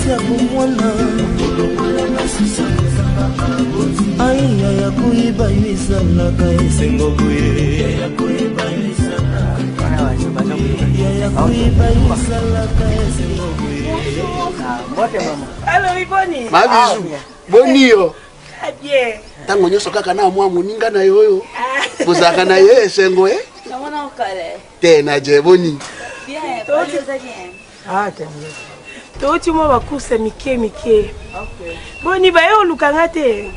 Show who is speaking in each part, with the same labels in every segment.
Speaker 1: ya bomwana aya ya kuiba izalaka esengo boye ya kuiba izalaka esengo boye.
Speaker 2: Allô, Iboni.
Speaker 3: Ma bisu. Bonio.
Speaker 2: Bien.
Speaker 3: Tango nyoso kaka na mwa muninga na yoyo. Bozaka na ye esengo eh?
Speaker 4: Namona ukale.
Speaker 3: Tena je boni.
Speaker 4: Bien, paliza bien.
Speaker 2: Ah, tena. Toti mo bakuse mike. Okay. Boni ba yo lukanga te.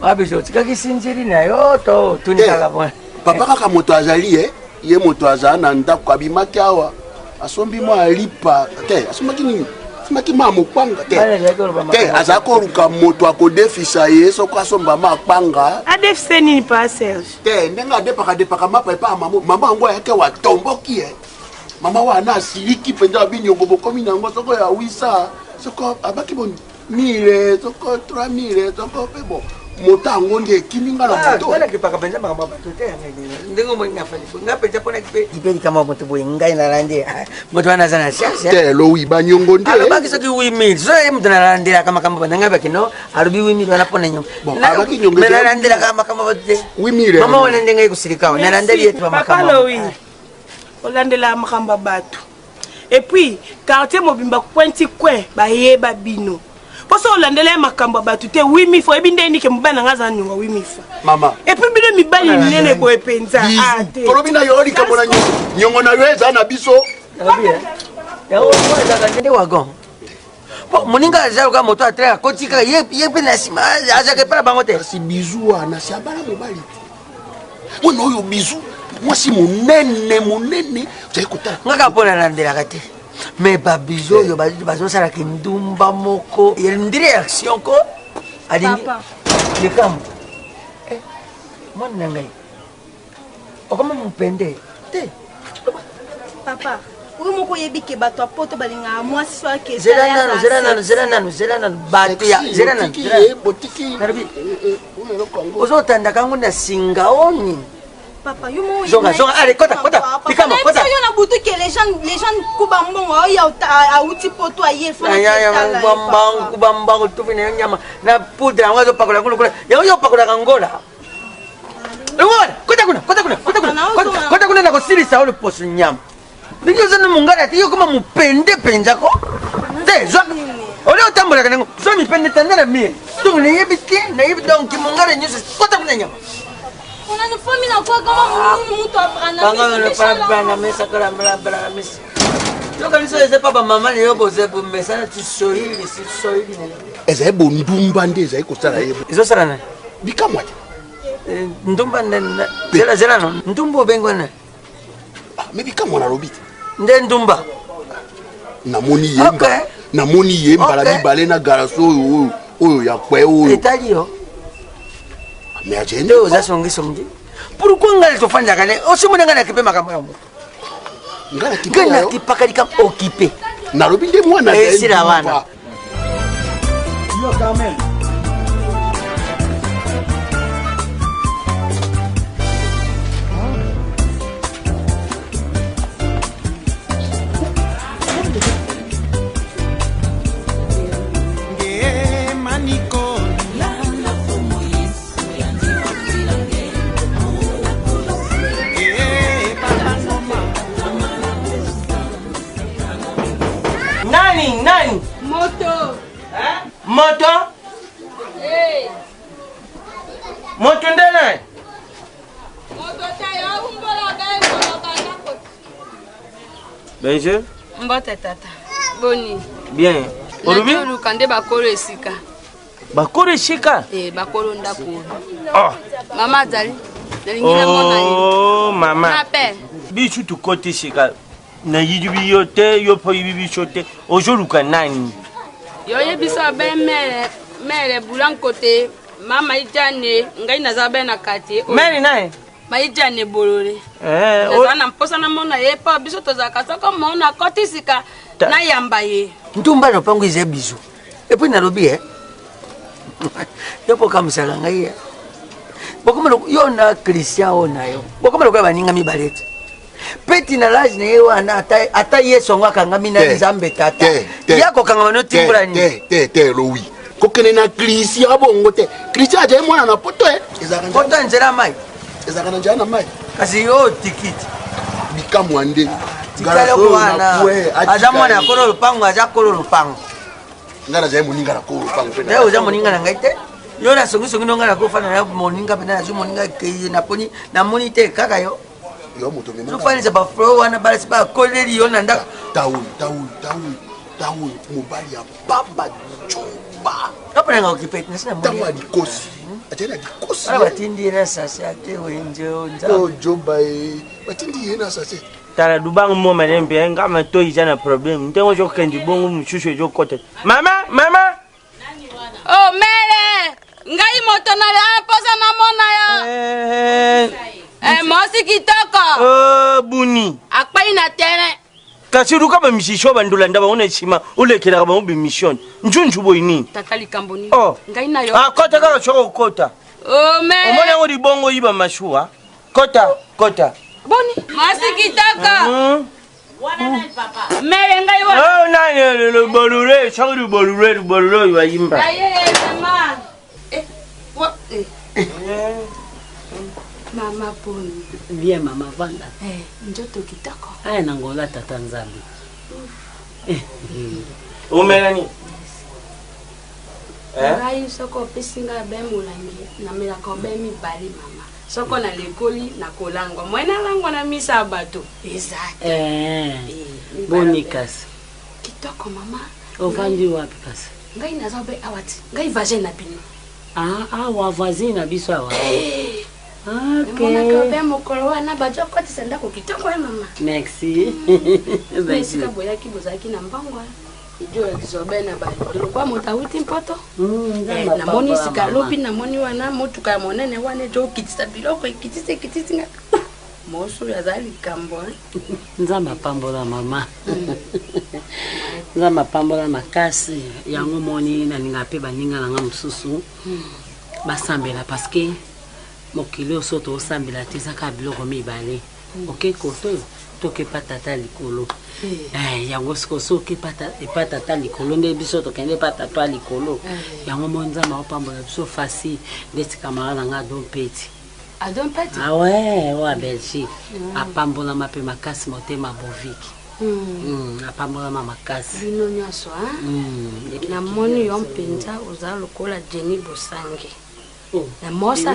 Speaker 5: Abiso tikaki sinjiri na yo to tunikala bwana.
Speaker 3: Papa kaka moto azali eh? Ye moto azana na ndako abimaki awa. Asombi mo alipa. Te, asomaki nini? Asomaki mama kwanga te. Te, azako ruka moto akodefisa ye soko asomba makpanga.
Speaker 2: Adefise nini pa Serge?
Speaker 3: Te, ndenga depaka mapa epa mama. Mama ngo yake wa tomboki eh. Mama wana asiliki penza binyongo bokomi nango soko ya wisa. Soko abaki bon 1000 soko 3000 soko pebo. Mota ngonde kiminga na moto.
Speaker 5: Wala kipaka penza mama batote ndingo mo ngafali. Ngapenza pona kipeli kama moto boy ngai na lande. Moto ana sana siasa.
Speaker 3: Te lo wiba nyongo nde.
Speaker 5: Alobaki soki 8000. So mtu na lande kama banga bakino. Arubi 8000 wanapona nyongo.
Speaker 3: Abaki nyongo.
Speaker 5: Na lande kama batote.
Speaker 3: 8000.
Speaker 5: Mama wala ndenga kusirikawa. Na lande yetu mama kama.
Speaker 2: Papa Louis. Olandela makamba bato. Et puis quartier mobimba kwenti kwe ba yeba bino. Poso olandela makamba bato te 8000 fo ebinde ni ke mubana ngaza nyonga 8000 fo.
Speaker 3: Mama.
Speaker 2: Et puis bino mibali nene ko epenza.
Speaker 3: Ah te. Tolobina yoli kamona nyongo na yoeza na biso.
Speaker 5: Ya o kwa ndende wagon. Po muninga azalo ka moto atra kotika ye pe na sima azake para bangote.
Speaker 3: Si bizu ana si abala mobali. Wono oyo bizu. Moi si munene uzaikuta
Speaker 5: ngaka pona landela kate mais ba bizo yo bazo sala kindumba moko il une réaction ko adingi le kam mon nangai o kama mpende te
Speaker 4: Papa, uyu moko yebike bato apoto balinga mwasi so ke
Speaker 5: zera nanu bato ya zera nanu
Speaker 3: botiki
Speaker 5: narbi ozo tanda kangu na singaoni.
Speaker 4: Papa, you mo
Speaker 5: zonga allez kota pikama kota
Speaker 4: yo na butu ke les gens kuba mbongo ya auti poto aye fa
Speaker 5: ya kubamba tu fine nyama na pudra ngazo pakula kula yo pakula kangola ngora kota kuna na kusirisa ole posu nyama ninyo zana mungara ti yo kama mupende penza ko te zo ole otambola kanango so mi pende tandara mi tu ne yebiti na yebidon ki mungara nyusa kota kuna nyama.
Speaker 4: On a une famille na kwa kama mtu aprana.
Speaker 5: Kanga na mesa kala mla mesa. Lokali so ese papa mama ni yobo zebu mesa tu sohili si sohili ne.
Speaker 3: Eze bondumba ndeza ikosala yebo.
Speaker 5: Izo sala na.
Speaker 3: Bikamwa.
Speaker 5: Ndumba na zela no. Ndumbo bengo na.
Speaker 3: Me bikamwa na robiti.
Speaker 5: Nde ndumba.
Speaker 3: Namoni yemba.
Speaker 5: Okay.
Speaker 3: Namoni yemba la bibale na garaso oyo ya kwe oyo.
Speaker 5: Etalio.
Speaker 3: Mais agende
Speaker 5: oza songi. Pourquoi ngali tofanya kale? Osimuna ngana kipe makambo. Ngana kipakalika occupé.
Speaker 3: Na robinde mwana
Speaker 5: de sira wana.
Speaker 1: Yo Carmel.
Speaker 2: Nani?
Speaker 4: Moto.
Speaker 2: Moto?
Speaker 4: Hey.
Speaker 2: Moto ndene?
Speaker 4: Moto tayo umbola gae ko.
Speaker 2: Bonjour.
Speaker 4: Mbote tata. Boni.
Speaker 2: Bien.
Speaker 4: Orubi? Lukande bakolo esika.
Speaker 2: Bakolo esika?
Speaker 4: Bakolo ndako.
Speaker 2: Oh.
Speaker 4: Mama zali. Nalingile mona ye.
Speaker 2: Oh, mama.
Speaker 4: M'appelle.
Speaker 2: Bichu tu kote esika. Na yidubi yote yopo yibi shote ojoluka nani
Speaker 4: yo yebisa be mere bulan kote mama ijane ngai naza be na kati
Speaker 2: mere nae
Speaker 4: ma ijane bolore na mposa na mona ye pa biso tozaka soko mona koti sika na yamba ye
Speaker 5: ntumba no pango ize bizu et puis na lobi yopo kamsala ngai bokomelo yo na Christian onayo bokomelo kwa baninga mibalete peti na lage na ye wana ata ye songo akangami na nzambe tata ya kokangama no timbula ni
Speaker 3: te lowi kokene na klisi ya bongo te klisi aja mwana na poto
Speaker 5: poto nzela mai
Speaker 3: ezaka na njana mai
Speaker 5: kasi yo tikiti
Speaker 3: bikamwande
Speaker 5: tikale wana aja mwana akolo lupango aja kolo lupango
Speaker 3: ngana zai moninga na kolo lupango pe
Speaker 5: na uja moninga na ngaite yo na songi no ngana ko fana na moninga pe na zo moninga ke na poni na monite kaka yo
Speaker 3: moto mema
Speaker 5: so fani za ba flow wana bala siba koleri yo na ndaka
Speaker 3: tawu mobali ya baba chumba
Speaker 5: hapo nga ukipeti na sina
Speaker 3: tawu adikosi ajena dikosi
Speaker 5: ala batindi na sasa ate wenjo
Speaker 3: nza joba batindi na sasa
Speaker 1: tala dubang mo malembe ngama to izana problem ntengo jo kendi bongo mshushu jo kote mama
Speaker 4: oh mere ngai moto na la posa na mona ya mosi kitoko
Speaker 1: buni
Speaker 4: akpai na tere
Speaker 1: kasiru kama mishisho bandula ndaba una chima ulekera kama ubi mission njunju boyini
Speaker 4: tatali kamboni
Speaker 1: ngai
Speaker 4: na yo
Speaker 1: kota kaka choko kota
Speaker 4: mere
Speaker 1: omona ngodi bongo iba mashua kota
Speaker 4: boni mosi kitoko wana na papa mere ngai wa
Speaker 1: na le bolure chakuri bolure wa yimba
Speaker 4: aye mama mama poni
Speaker 6: bien mama vanda
Speaker 4: njoto kitoko
Speaker 6: aya nangola tata nzambi
Speaker 1: umelani
Speaker 4: ngai soko pesinga be mulangi na milaka be mibali mama soko na lekoli na kolangwa mwena langwa na misa bato exact
Speaker 6: bonikas
Speaker 4: kitoko mama
Speaker 6: ovandi wapi kasi
Speaker 4: ngai nazabe awati ngai vagin na bino
Speaker 6: wa voisin na biso awa
Speaker 4: mona ka be mokolo wana bajo koti senda ko kitoko mama
Speaker 6: merci
Speaker 4: merci ka boya ki bozaki na mbangwa ijo kizobe na ba kwa motawiti mpoto na moni sikalobi na moni wana motuka monene wana jo kitisa biloko kitisi nga mosu ya zali kambo
Speaker 6: nzamba pambola mama nzamba pambola makasi yango moni na ninga pe baninga nanga mususu basambela parce que mokilo soto osambela tezaka biloko mibale ok koto toke patata likolo yango sikoso ke patata likolo nde biso tokende patata likolo yango monza ma opambola biso facile ndeti kamara nanga dompeti
Speaker 4: adompeti
Speaker 6: ouais wa Belgique apambola mape makasi motema boviki apambola makasi
Speaker 4: bino nyaso na moni yo mpenza oza lokola Jenny Bosange na mosa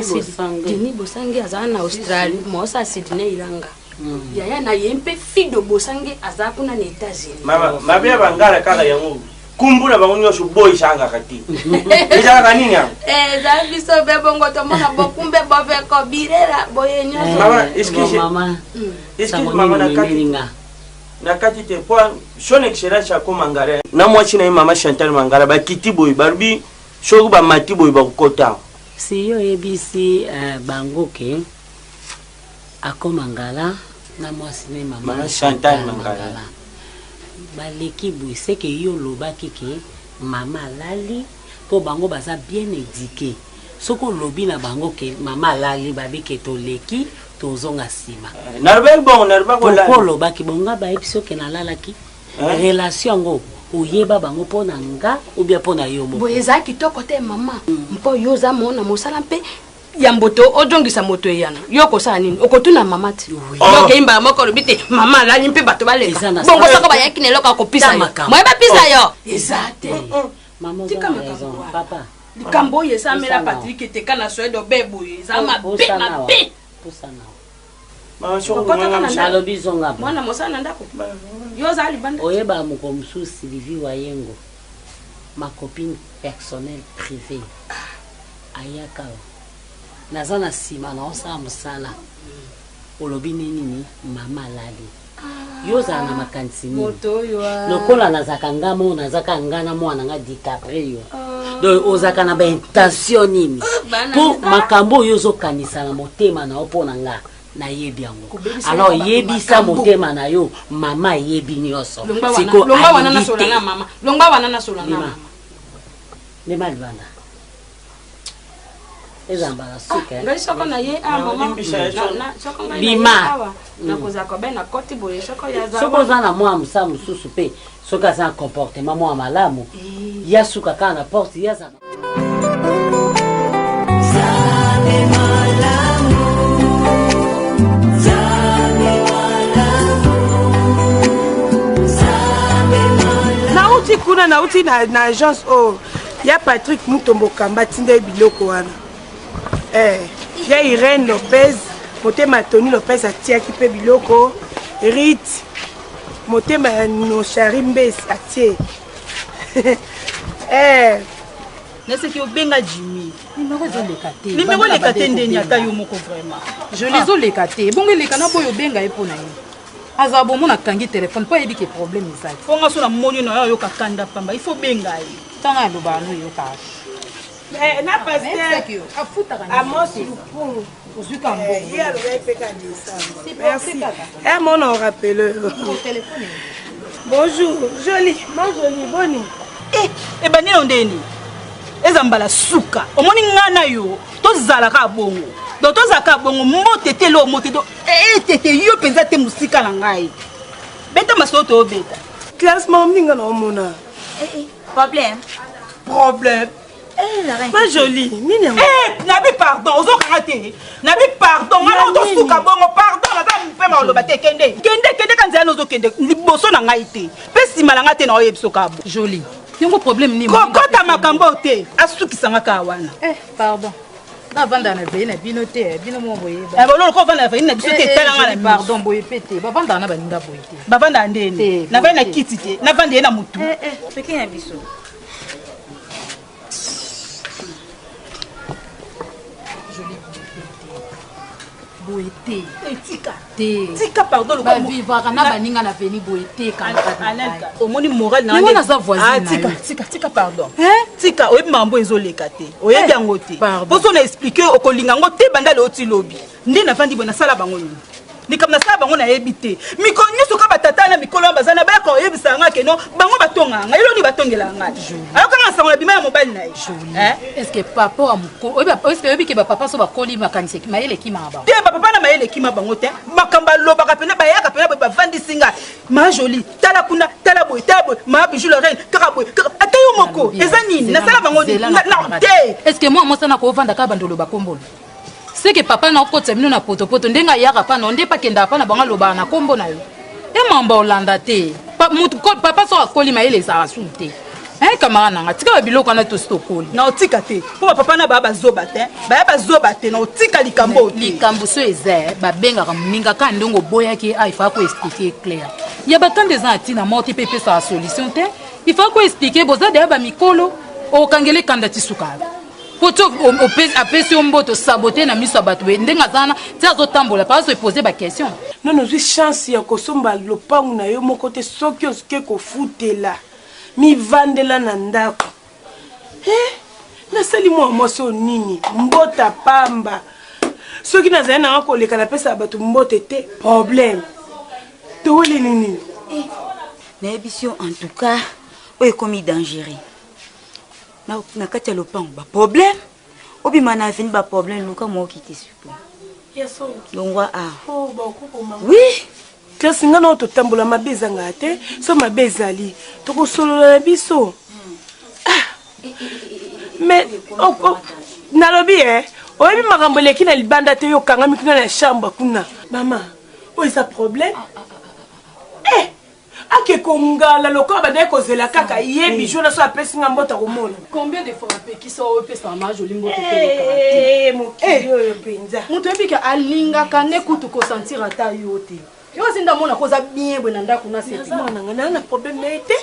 Speaker 4: Jenny Bosange azana na Australie mosa Sydney ilanga yaya na yempe fido Bosange azaku na États-Unis
Speaker 1: mama mabia bangala kaka yango kumbula bangunyo boy shanga kati ija kanini ya
Speaker 4: za biso be bongo to mona bokumbe bove ko birera boyenyo
Speaker 1: mama iski mama na kati te po shone kshera cha ko mangara na mwachi na mama Chantal Mangara ba kiti boy barbi shogu ba mati boy ba kota
Speaker 6: si yo ebisi bangoke akomangala na mwasi ne mama
Speaker 1: Chantal Mangara
Speaker 6: baleki boy c'est que yo lobaki ke mama lali po bango baza bien éduqué soko lobi na bango ke mama lali babike to leki tozonga sima
Speaker 1: narba ko la
Speaker 6: ko lobaki bonga ba episo ke na lalaki relation ngo oyeba bango pona nga ou bien pona yo mo
Speaker 4: boyeza kitoko te mama mpo yo za mona mosala mpe ya mboto ojongisa moto yana yoko sa nini okotuna mama ti yo keimba moko lobite mama lali mpe bato baleka bongo soko bayaki ne loka ko pisa yo moyeba pisa yo ezate
Speaker 6: mama za raison papa
Speaker 4: likambo yesa mela Patrick teka na Suède bebo yesa mabe
Speaker 6: pusana
Speaker 1: mama shoko nganga
Speaker 6: alobi zonga
Speaker 4: mwana mosana ndako yo za libanda
Speaker 6: oyeba moko msusu Sylvie Wayengo ma copine personnelle privée ayaka nazana sima na osala musala olobi nini mama lali yoza na makanisi
Speaker 4: moto yo
Speaker 6: lokola nazaka ngamo nazaka ngana mwana nga DiCaprio donc ozaka na ba intention nini po makambo yozo kanisa na motema na opona nga na yebi yango alors yebisa motema na yo mama yebi nyoso
Speaker 4: siko lomba wana na sola na mama lomba wana na sola na mama
Speaker 6: ne malibanda ezambala suka
Speaker 4: ngai soko na ye a mama
Speaker 6: bima
Speaker 4: nakozala kobe na koti boye soko yaza
Speaker 6: soki oza na mwa mosa mosusu mpe soki aza na comportement mwa malamu ya suka kaka na porte yaza
Speaker 2: nauti kuna nauti na agence oyo ya Patrick Mutombo Kamba tinda biloko wana ya Irene Lopez motema Tony Lopez atiaki mpe biloko Rit motema ya Noshari Mbesi atie
Speaker 7: naseki obenga Jimmy
Speaker 8: numéro ezoleka te
Speaker 7: numéro leka te ndeni ata yo moko vraiment
Speaker 8: joli ezoleka te bongo eleka na boyo obenga ye mpo na ye azala bomona akangi telefone mpo ayebi ke problème ezali
Speaker 7: mponga so na moni na yo ayoka kanda pamba ifo benga ye
Speaker 8: ntango alobaka no yokaa
Speaker 2: na pasteur
Speaker 8: afutaka
Speaker 2: Amos Lupungu
Speaker 8: ozuka mbongo
Speaker 2: ye alobaki mpe ka décembre merci mon on rappelle bonjour joli ma joli boni
Speaker 7: ebanino ndeni eza mbala suka omoni nga na yo tozalaka bongo donc tozalaka bongo mote te lo mote to etete yo mpenza te mosika na ngai beta masolo toobeta
Speaker 2: classement mninga na omona
Speaker 7: problème
Speaker 2: ma jolie nini yango
Speaker 7: nabi pardon ozokanga te nabi pardon ngana otosuka bongo pardon naza mpema oloba te kende ka nzela nozokende liboso na ngai te mpe nsima na ngai te na oyebisoka bo
Speaker 8: joli yango problème nini
Speaker 7: kokota makambo te asukisanga kaka wana
Speaker 8: pardon navanda na vei na bino te bino mo boyeba
Speaker 7: bololo ko vanda na vei na biso te etalanga na
Speaker 8: pardon boye pe te bavandaka na baninga boye te
Speaker 7: bavanda ndeni na vai na kiti te navanda ye na mutu
Speaker 4: peke na biso
Speaker 8: boye te
Speaker 7: tika pardon
Speaker 8: bavivaka na baninga na veni boye te
Speaker 7: omoni moral
Speaker 8: naza voisine
Speaker 7: tika pardon tika oyebi mambo ezoleka te oyebi yango te mposo na explike okolinga yango te banda leo ti lobi nde navandi boye nasala bango nini likambo nasala bango nayebi te mikolo nyonso ka batata na mikolo wana baza na bayaka oyebisa nga keno bango batongaka ngai eloni batongela ngai ayokanga sango na bima ya mobali na ye
Speaker 8: estce papa wa mokolo oyebi ke bapapa so bakoli makanisi mayele ekimaka bango
Speaker 7: te bapapa na mayele ekima bango te makambo alobaka pena bayaka pena boye bavandisi ngai ma joli tala kuna tala boye ma bijou la reine kaka boye ata yo moko eza nini nasala bango nini te
Speaker 8: estce moi mosana koovanda kaka bando oloba kombolo seke papa na okotisa bino na potopoto ndenge ayaka pa na nde pakendaka pa na bango alobaka na kombo na yo emamba olanda te papa so akoli mayele ezala sulu te kamara nanga tika babiloko wana tosi tokoli
Speaker 7: na otika te mpo bapapa na baya bazoba te na otika likambo te
Speaker 8: likambo so eza babengaka moninga ka ndenge oboyaki ifaa koexplike clair ya batande eza na ntina moko te mpe epesaka solution te ifaa koexplike boza deya bamikolo okangela ekanda ti sukala poto apesi yo mboto sabote na miso ya bato boye ndenge azana ti azotambola pa azopose baquestion
Speaker 2: nano ozwi chance ya kosomba lopangu na yo moko te soki osuki kofutela mivandela na ndako nasali mwa mwasi nini mbota pamba soki nazali nanga koleka napesa bato mbote te problème toweli nini
Speaker 9: nayebi si yo en tout cas oyo ekomi dangereux na kati ya lopango baproblème obima na aveni baproblème luka moki te supo longwa oui
Speaker 2: klasi nga nao totambola mabe ezanga te so mabe ezali tokosolola na biso mais nalobi oyebi makambo eleki na libanda te yokangami kuna na chambre kuna mama oyo eza problème ake kongala lokola badaye kozela kaka ye bijo na so apesi nga mbota komona
Speaker 8: combien de fois apekisa oyo opesaka ma joli mboto
Speaker 2: mokili oyo mpenza
Speaker 8: moto oyebika alingaka nde kutu kosentir ata yo te yo ozinda mona koza bien bwe na ndako na
Speaker 2: setemonanga naa na problème na ye te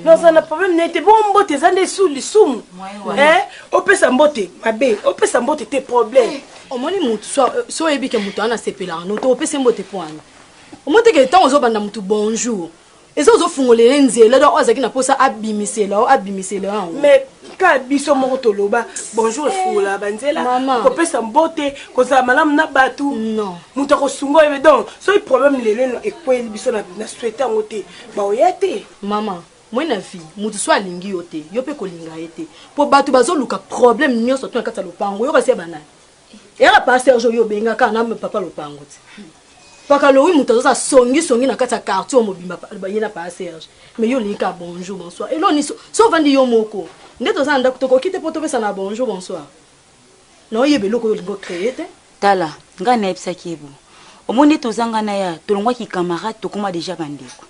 Speaker 2: noza na problème na ye te bongo mbote eza nde esu lisumu opesa mbote mabe opesa mbote te problème
Speaker 8: omoni motu so oyebike moto wana asepelaka no to opesi mbote po wana omoteke ntango ozobanda motu bonjour eza ozofungolela nzela do azalaki na posa abimisela yango
Speaker 2: mais ka biso moko toloba bonjour efungola banzela kopesa mbote kozala malamu na bato moto akosunga oyo donc soki problème lelo ekweli biso na souhaite yango te baoya te
Speaker 8: mama
Speaker 10: moi na vie mutu so alingi yo te yo pe kolinga ye te po bato bazoluka problème nyonso to na kati ya lopango yo kasi banani era pa Serge yo benga kana me papa lopango te paka lo wi mutu azosa songi na kati ya quartier mobimba ye na pa Serge mais yo linka bonjour bonsoir elo ni so vandi yo moko nde toza ndako tokokite po topesa na bonjour bonsoir no yebe loko yo lingo créer te
Speaker 9: tala nga na ebisaki ebo omoni tozanga na ya tolongwaki camarade tokoma déjà bandeko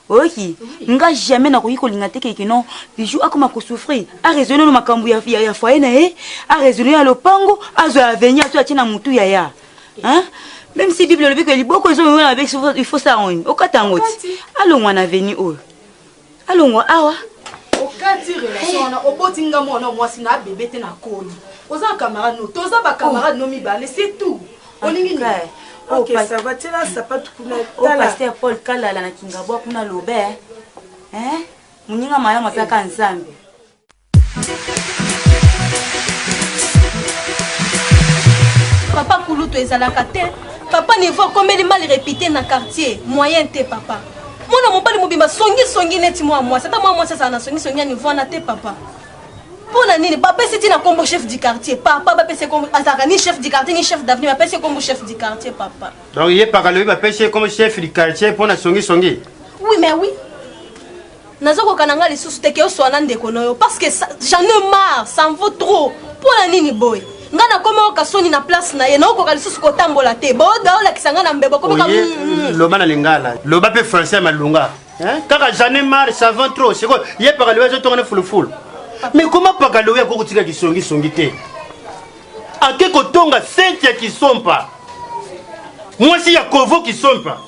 Speaker 9: oki nga jamais na koyi kolinga te keke non bijou akoma ko souffrir a raisonner no makambu ya foyer na ye a raisonner ya lopango azo avenir to atina mutu ya hein même si bible le dit que liboko ezo mona avec il faut ça on okatangoti alongwa na venir o alongwa awa
Speaker 10: okati relation na obotinga mwana mwasi na bébé te na koni oza camarade no toza ba camarade no mibale c'est tout olingi ni
Speaker 2: ok ça va tela sapatu kuna
Speaker 9: tala pasteur Paul kalala na kingabwa kuna lobe hein muninga maya mapaka nzambe
Speaker 11: papa kuluto ezalaka te papa niveau komeli mal répété na quartier moyen te papa mona mobali mobimba songi neti moi c'est moi ça na songi niveau na te papa pour la nini papa c'est na combo chef du quartier papa c'est comme azaka ni chef du quartier ni chef d'avenue papa c'est comme chef du quartier papa
Speaker 12: donc il est pas le papa c'est comme chef du quartier pour na songi
Speaker 11: oui mais oui nazoko kananga les sous te ke oswana ndeko noyo parce que j'en ai marre ça en vaut trop pour la nini boy ngana koma okasoni na place na ye na okoka lisusu kotambola te boda olakisa nga na mbebo koma
Speaker 12: loba na lingala loba pe français malunga hein kaka j'en ai marre ça va trop c'est quoi il est pas le tonga fulufulu mais comment pas le ya kokutika kisongi te ake kotonga sente qui sont pas moi si ya kovo qui sont pas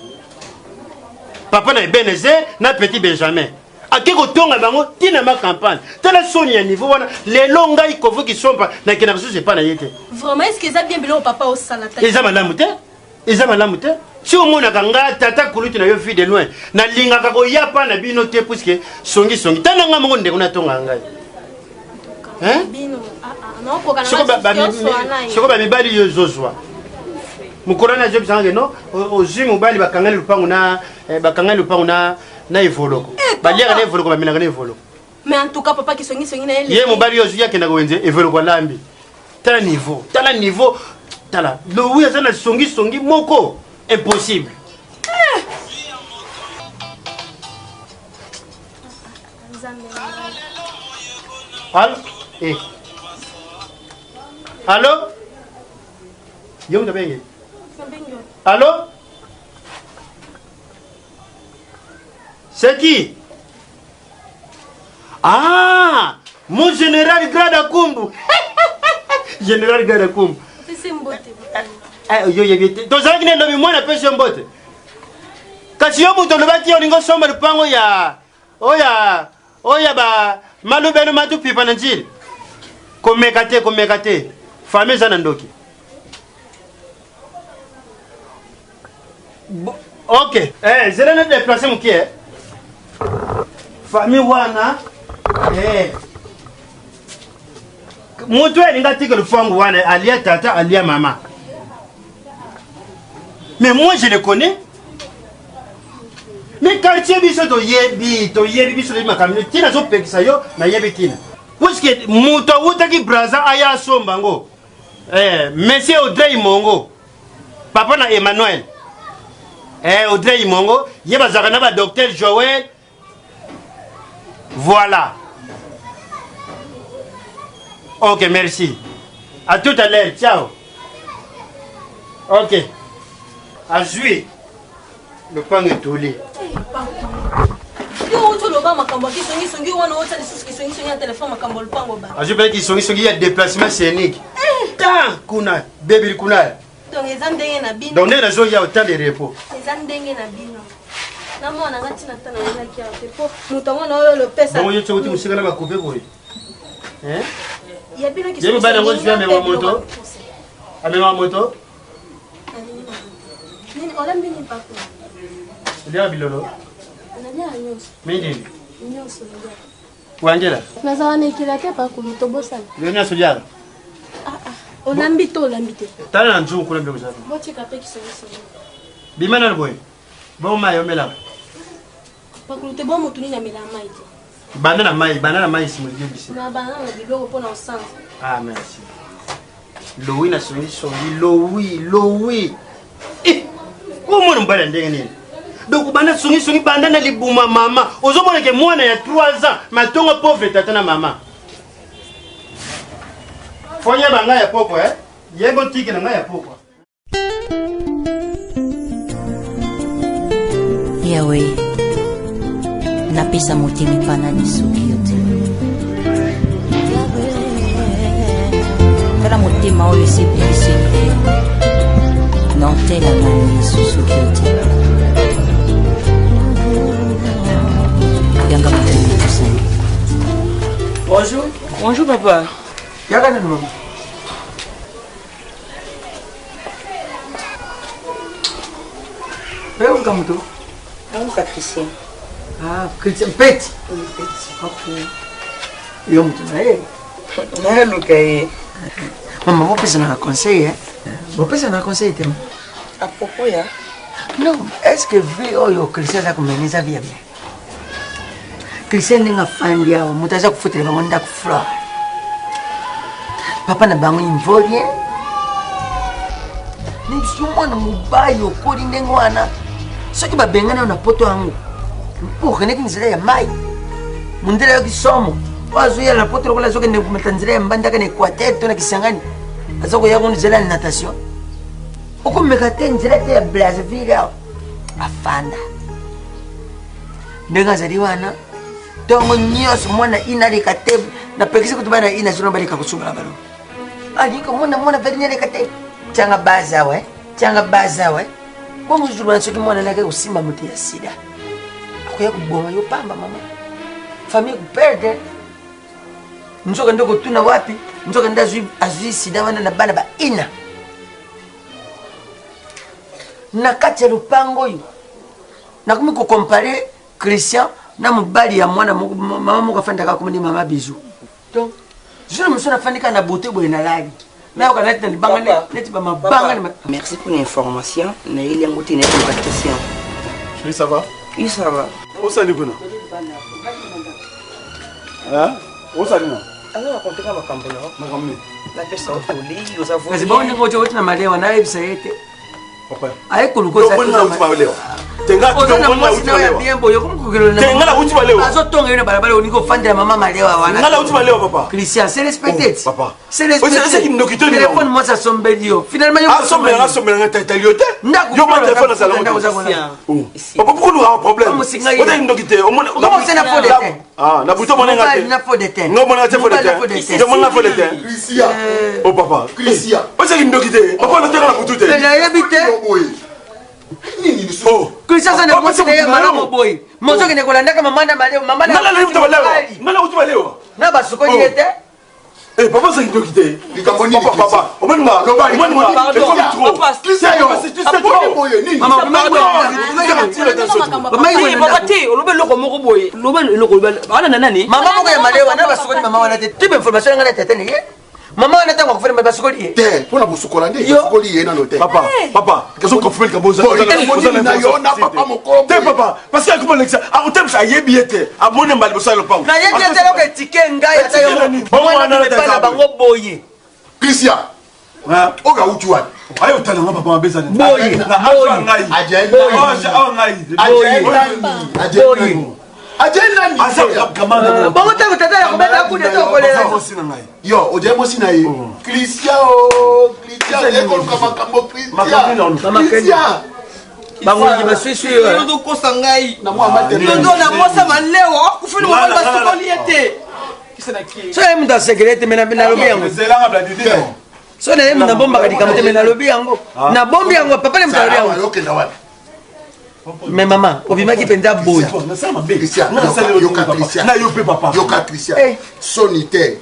Speaker 12: papa na Ebenezer na petit Benjamin ake kotonga bango tina ma campagne tala soni ya niveau wana les longa ikovo qui sont pas na kina c'est pas na yete
Speaker 11: vraiment est-ce que ça bien bilo papa au salata
Speaker 12: eza malamu te si o mona kanga tata kuluti na yo fi de loin na linga ka ko ya pa na bino te puisque songi tana nga mongo ndeko na tonga ngai hein
Speaker 11: bino non ko kana
Speaker 12: soko ba mibali yo zozwa mukorana je bisanga no ozi mobali bakanga lupango na evoloko baliaka na evoloko bamina na evoloko
Speaker 11: mais en tout cas papa qui songi na ele
Speaker 12: ye mobali yo zuya kenda wenze evoloko lambi tala niveau tala lo uya sana songi moko impossible Allô Yo ndabenge Allô C'est qui? Ah, mon général Grada Kumbu. Général Grada Kumbu.
Speaker 11: C'est mbote.
Speaker 12: Yo yebite. Tozaki ne lobi mwana pese mbote. Kasi yo muto lobaki olingo somba lupango ya oya ba malubeno matu pipa na njili. Komekate. Famille zana ndoki. Ok. Zela na déplacer mukie. Famille wana mutu elinga tika lupango wana alia tata alia mama. Mais moi je le connais. Mais quartier biso to yebi biso de makamino tina zo pekisa yo na yebi tina. Parce que muto utaki braza aya sombango. Monsieur Audrey Mongo. Papa na Emmanuel. Audrey Mongo, yeba zakana ba docteur Joël. Voilà. OK, merci. À tout à l'heure. Ciao. OK. À jouer. Le pain est tout lit. Je peux qu'ils sont il y a déplacement scénique. Kuna, baby kuna.
Speaker 11: Donc les andenge na bino.
Speaker 12: Donc les gens il y a autant de repos.
Speaker 11: Les andenge na bino. Na mona ngati na tana na kia tepo. Mutongo na oyo le pesa.
Speaker 12: Bon, yo tshoti musika na ba couper boy. Hein?
Speaker 11: Il y a bino qui
Speaker 12: sont. Je vais pas l'envoyer sur ma moto. Avec ma moto.
Speaker 11: Nini ola mbini pako.
Speaker 12: Ndia bilolo.
Speaker 11: Ndia nyos.
Speaker 12: Mindi.
Speaker 11: Nyos ndia.
Speaker 12: Wangela.
Speaker 11: Nazawa nekila te pako mitobosa.
Speaker 12: Lenya sodia.
Speaker 11: Olambite.
Speaker 12: Tala nzu kuna mbele zako.
Speaker 11: Bocheka pe kiso.
Speaker 12: Bimana boy. Bon mayo mela.
Speaker 11: Pakulute bon mutuni na mela maite.
Speaker 12: Banana mai simulio bisi.
Speaker 11: Na banana biloko pona au centre.
Speaker 12: Ah merci. Lowi na songi Lowi. Eh, comment on parle ndenge nini? Donc bana songi banda na libuma mama. Ozomona ke mwana ya 3 ans, matonga pauvre tata na mama. Fonya banga ya poko Yebo tiki na ya poko.
Speaker 9: Yawe. Napesa motimi panani soki yote. Tala motima oyo esepelisi te. Nantela nani soki yote. Yanga motimi tosangi.
Speaker 5: Bonjour.
Speaker 10: Bonjour papa.
Speaker 5: Yaka nani mama? Wewe ukamuto?
Speaker 10: Au Patricia.
Speaker 5: Ah, Christian Peti. Okay. Yo mtu na yeye.
Speaker 10: Na luka ye.
Speaker 5: Mama, vos pesa na conseil Vos pesa na conseil tema.
Speaker 10: À propos ya.
Speaker 5: Non, est-ce que vie oyo Christian za kumeneza via bien? Christian ninga fandi yao, mutaza kufutira bango nda kufura. Papa na bango involye. Ni mwana mubayo kodi ndengwana. Soki babengana na poto yangu. Mpuke neki nzira ya mai. Mundira yo kisomo. Wazo ya la poto kola zoke ne kumatanzira ya mbanda kana Equateur to na Kisangani. Azoko yango nzira ya natation. Oko mekate nzira ya Brazzaville. Afanda. Ndenga zaliwana. Tongo nyos mwana ina likate na pekisi kutubana ina zino bali kakusubala balo. Aliko mwana vernya likate. Changa baza we. Bongo jurwa soki mwana nake kusimba muti ya sida. Akoya kuboma yo pamba mama. Famille kuperde. Nzoka ndoko tuna wapi? Nzoka ndazwi azwi sida wana na bana ba ina. Na kati ya lupango yo. Na kumi ko compare Christian na mubali ya mwana mama moko fanda ka kumuni mama bizu. Donc, je me suis afandika na beauté boy na lagi.
Speaker 10: Merci pour l'information.
Speaker 3: Chérie, ça va?
Speaker 10: Oui, ça va.
Speaker 3: Où ça n'est pas? Hein? Où ça n'est pas?
Speaker 10: Alors, on peut pas camper là. La personne au lit, vous avouez.
Speaker 5: Mais c'est bon, on est au Malais, on a eu ça.
Speaker 3: Papa.
Speaker 5: Avec le coup, ça
Speaker 3: Tenga bien boyo tenga la uti baleo
Speaker 5: azotonga ina barabara oniko fanda mama malewa wana
Speaker 3: ngala uti baleo papa
Speaker 5: Christian c'est respecté
Speaker 3: papa
Speaker 5: c'est respecté
Speaker 3: c'est qui ndokito ni
Speaker 5: téléphone moi ça sombelio finalement
Speaker 3: yo sombela ngata yote yo ma téléphone ça papa pourquoi nous avons problème on a ndokité
Speaker 5: comment c'est la faute de
Speaker 3: ah na buto mona ngate
Speaker 5: na faute de terre
Speaker 3: non mona ngate faute de terre je mona faute de terre
Speaker 13: Christian
Speaker 3: oh papa
Speaker 13: Christian
Speaker 3: on c'est qui ndokité papa na terre na buto te
Speaker 5: na yebite
Speaker 3: oh
Speaker 5: Christian sana kwa sina ya malamo boy mozo kene kolanda kama mama
Speaker 3: ngala la uti baleo ngala uti baleo
Speaker 5: na basoko yete
Speaker 3: eh papa c'est qui ndokité
Speaker 13: likamboni
Speaker 3: papa omenga
Speaker 5: mama moko ya malewa na basoko ni mama wana te tibe information ngana tete ni mama wana tango kufanya basoko ni
Speaker 13: te pona busukola nde yokoli yena no te
Speaker 3: papa kaso confirmer ka boza
Speaker 13: na yona papa moko
Speaker 3: te papa parce que comment l'exa a otem sa yebiete a mone mbali bosa le pango
Speaker 5: na yebiete lo ke tike ngai ata yo mwana na bana bango boye
Speaker 13: Christian oga uti wana
Speaker 3: ayo tala nga papa mabeza ni
Speaker 5: boye
Speaker 3: ngai
Speaker 13: ajenda ni
Speaker 5: bango tango tata ya kubeta kude to kolela
Speaker 13: yo oje mosi na ye Christian ekoluka makambo Christian
Speaker 5: bango ni baswisu yo
Speaker 10: ndo kosa ngai
Speaker 13: na mwa maternelle
Speaker 10: ndo na kosa malewa kufuna wala basokoli yete
Speaker 5: so yemu da secret mena bina lobi yango
Speaker 3: zelanga bladidi
Speaker 5: so na yemu na bomba kadika mte mena lobi yango na bombi yango papa le mtalo yango
Speaker 13: yokenda wana
Speaker 5: mais maman obimaki penza boy
Speaker 3: na yo pe papa
Speaker 13: yoka Christian sonitaire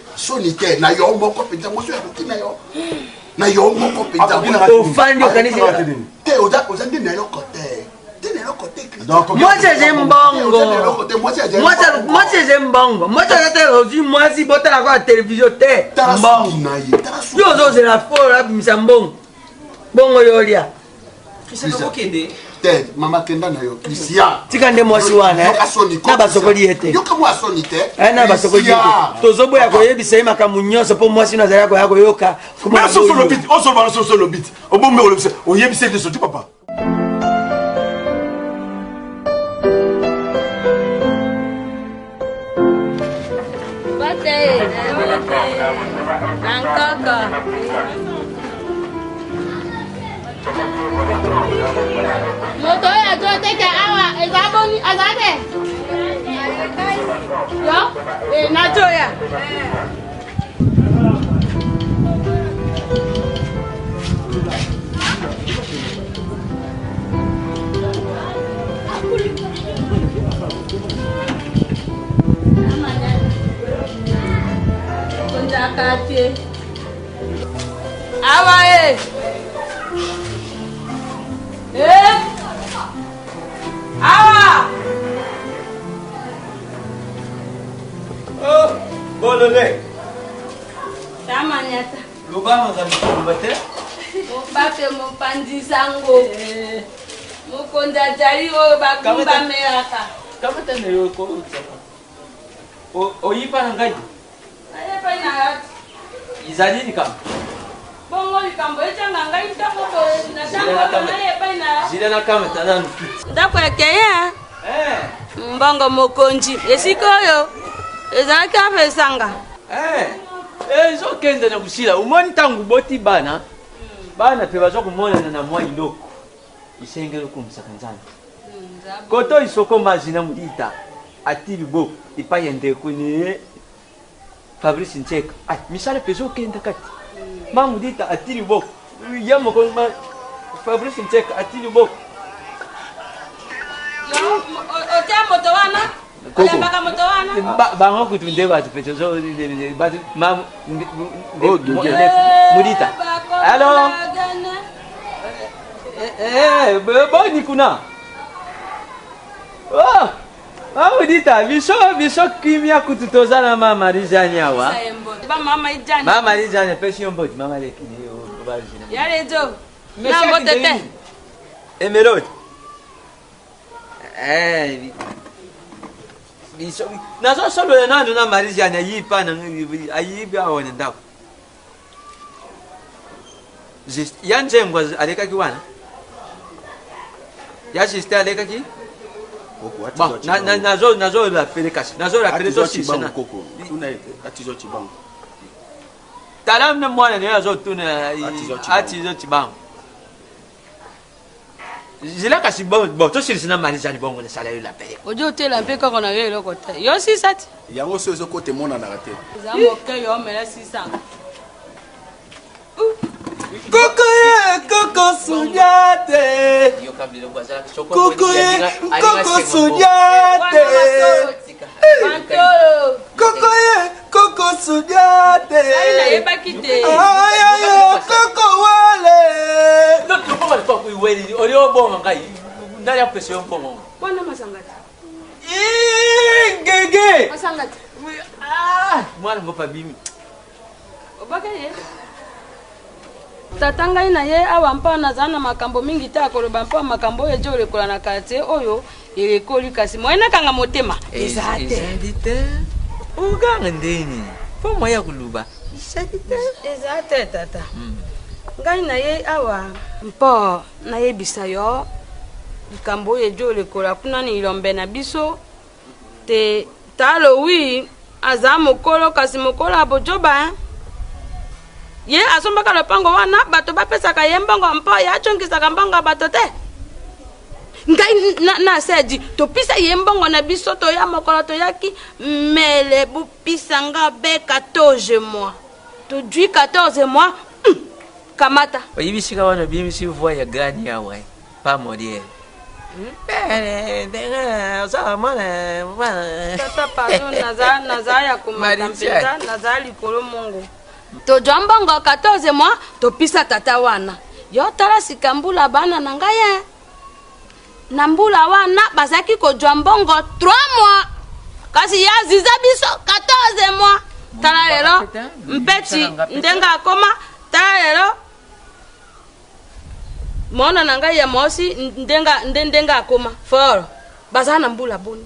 Speaker 13: na yo moko penza moso ya kokina yo na yo moko penza
Speaker 5: ofandi okanisi
Speaker 13: te oza nde na yo côté
Speaker 5: moi c'est mbongo moi c'est mbongo moi c'est aussi moi si bota la quoi télévision te mbongo yo zo c'est la folle la misa mbongo bongo yolia
Speaker 10: Christian okende
Speaker 3: te mama kenda na yo Christian
Speaker 5: tika nde mwasi wana na basokoli ete
Speaker 3: yoka mwa soni te
Speaker 5: na basokoli ete tozoboya koyebisa ye makambo nyonso mpo mwasi na azali ya koyoka
Speaker 3: ososo lobiti obombe olobisa oyebisa ete soti papa
Speaker 4: moto oyo azoteka awa eza boni aza te yo nazoya konjakate awa awa
Speaker 5: oh bolole
Speaker 4: tamanyata
Speaker 5: lubama za mbate
Speaker 4: mopate mopandisango mokonza jali oyo bakumba melaka
Speaker 5: kamata ne yo ko oyipa na ngai
Speaker 4: ayepa na yati
Speaker 5: izali ni kama
Speaker 4: bongo likambo ecanga ngai ntango boye natango nayepa na
Speaker 5: zile na kama tananu
Speaker 4: ndako ekeye mbongo mokonzi esika oyo ezalaki apesanga
Speaker 5: ezokende na kusila umoni ntango boti bana pe baza komonana na mwa iloko isengeli okumisaka nzambe koto isoko mazina mudita ati libo epai ya ndeko ne Fabrice Ncheka misala mpenza okenda kati ma mudita ati libo ya moko Fabrice Ncheka ati libo
Speaker 4: otia moto wana olembaka moto wana
Speaker 5: bango kutu nde bato mpenza bato mudita alors boni kuna mudita biso kimia kutu toza na mama rijani awa mama rijani pesi yo mboti mama lekini
Speaker 4: yalejo na mbote te
Speaker 5: emerode nazo solo nando na marijani ayipa na ayibi awona ndako ya njengwa alekaki wana ya siste alekaki nazo lapele kasi nazo lapele zo sisena talam na mwana ne azo tuna atizo tibango zila kasi bo to sisena marijani bongo na sala yo lapele
Speaker 4: ojo tela mpe kako na relo kota yo sisati
Speaker 3: yango so ezo kote mona na rate
Speaker 4: za moke yo mela sisa
Speaker 5: Koko sunyate Koko sunyate Koko sunyate Koko wale Notre papa ne pas wele olio bon ngai ndali pression bon
Speaker 4: bwana masangati
Speaker 5: ngege
Speaker 4: masangati
Speaker 5: mwana ngopa bimi
Speaker 4: obakaye tata ngai na ye awa mpa naza na makambo mingi te akoloba mpa makambo oyo ejo olekola na quartier oyo elekoli kasi moyenakanga motema eza te
Speaker 5: uganga ndeni mpo moya koluba
Speaker 4: eza te tata ngai na ye awa mpo nayebisa yo likambo oyo ejo olekola kuna ni ilombe na biso te talo wi aza mokolo kasi mokolo abojoba ye asombaka lopango wana bato bapesaka ye mbongo mpo ye achonkisaka mbongo bato te ngai na sedi topisa ye mbongo na biso toya mokolo toyaki mele bopisa nga be 14 mois todwi 14 mois kamata
Speaker 5: oyibisika wana bimisi voix ya gani yawa pa moriere
Speaker 4: tata pardon naza ya komata mpenza naza likolo mongo todwa mbongo 14 mois topisa tata wana yo tala sika mbula bana na ngai na mbula wana bazaki kodwa mbongo 3 mois kasi ya ziza biso 14 mois tala lelo mpeti ndenga akoma tala lelo mona na ngai ya mosi ndenga akoma foro baza na mbula boni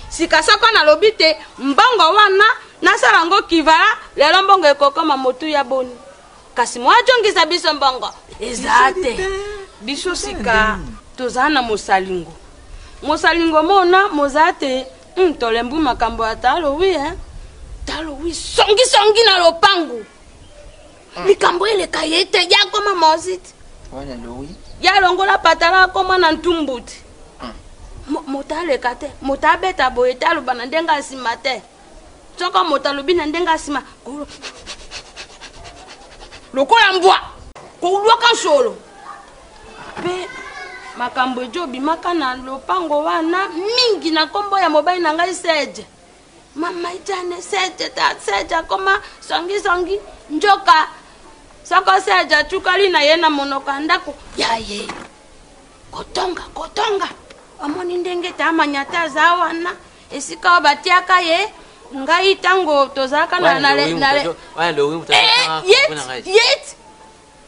Speaker 4: sika soko na lobi te mbongo wana nasala ngo kivala lelo mbongo ekokoma motu ya boni kasi mwajongisa biso mbongo ezate biso sika toza na mosalingo mona mozate tolembu makambo ya talowi talowi songi na lopangu likambo eleka yete yakoma moziti
Speaker 5: wana lowi
Speaker 4: ya longola patala akoma na ntumbuti motaleka te motabeta boye taloba na ndenga nsima te soko motalobi na ndenga nsima lokola mbwa koulwaka nsolo mpe makambo ejobimaka na lopango wana mingi na nkombo ya mobali na ngai seje mama ijane seje ta seje akoma songi njoka soko seje atukali na ye na monoko ya ndako yaye kotonga amoni ndenge te amanyata aza wana esika oyo batiaka ye ngai ntango tozalaka yet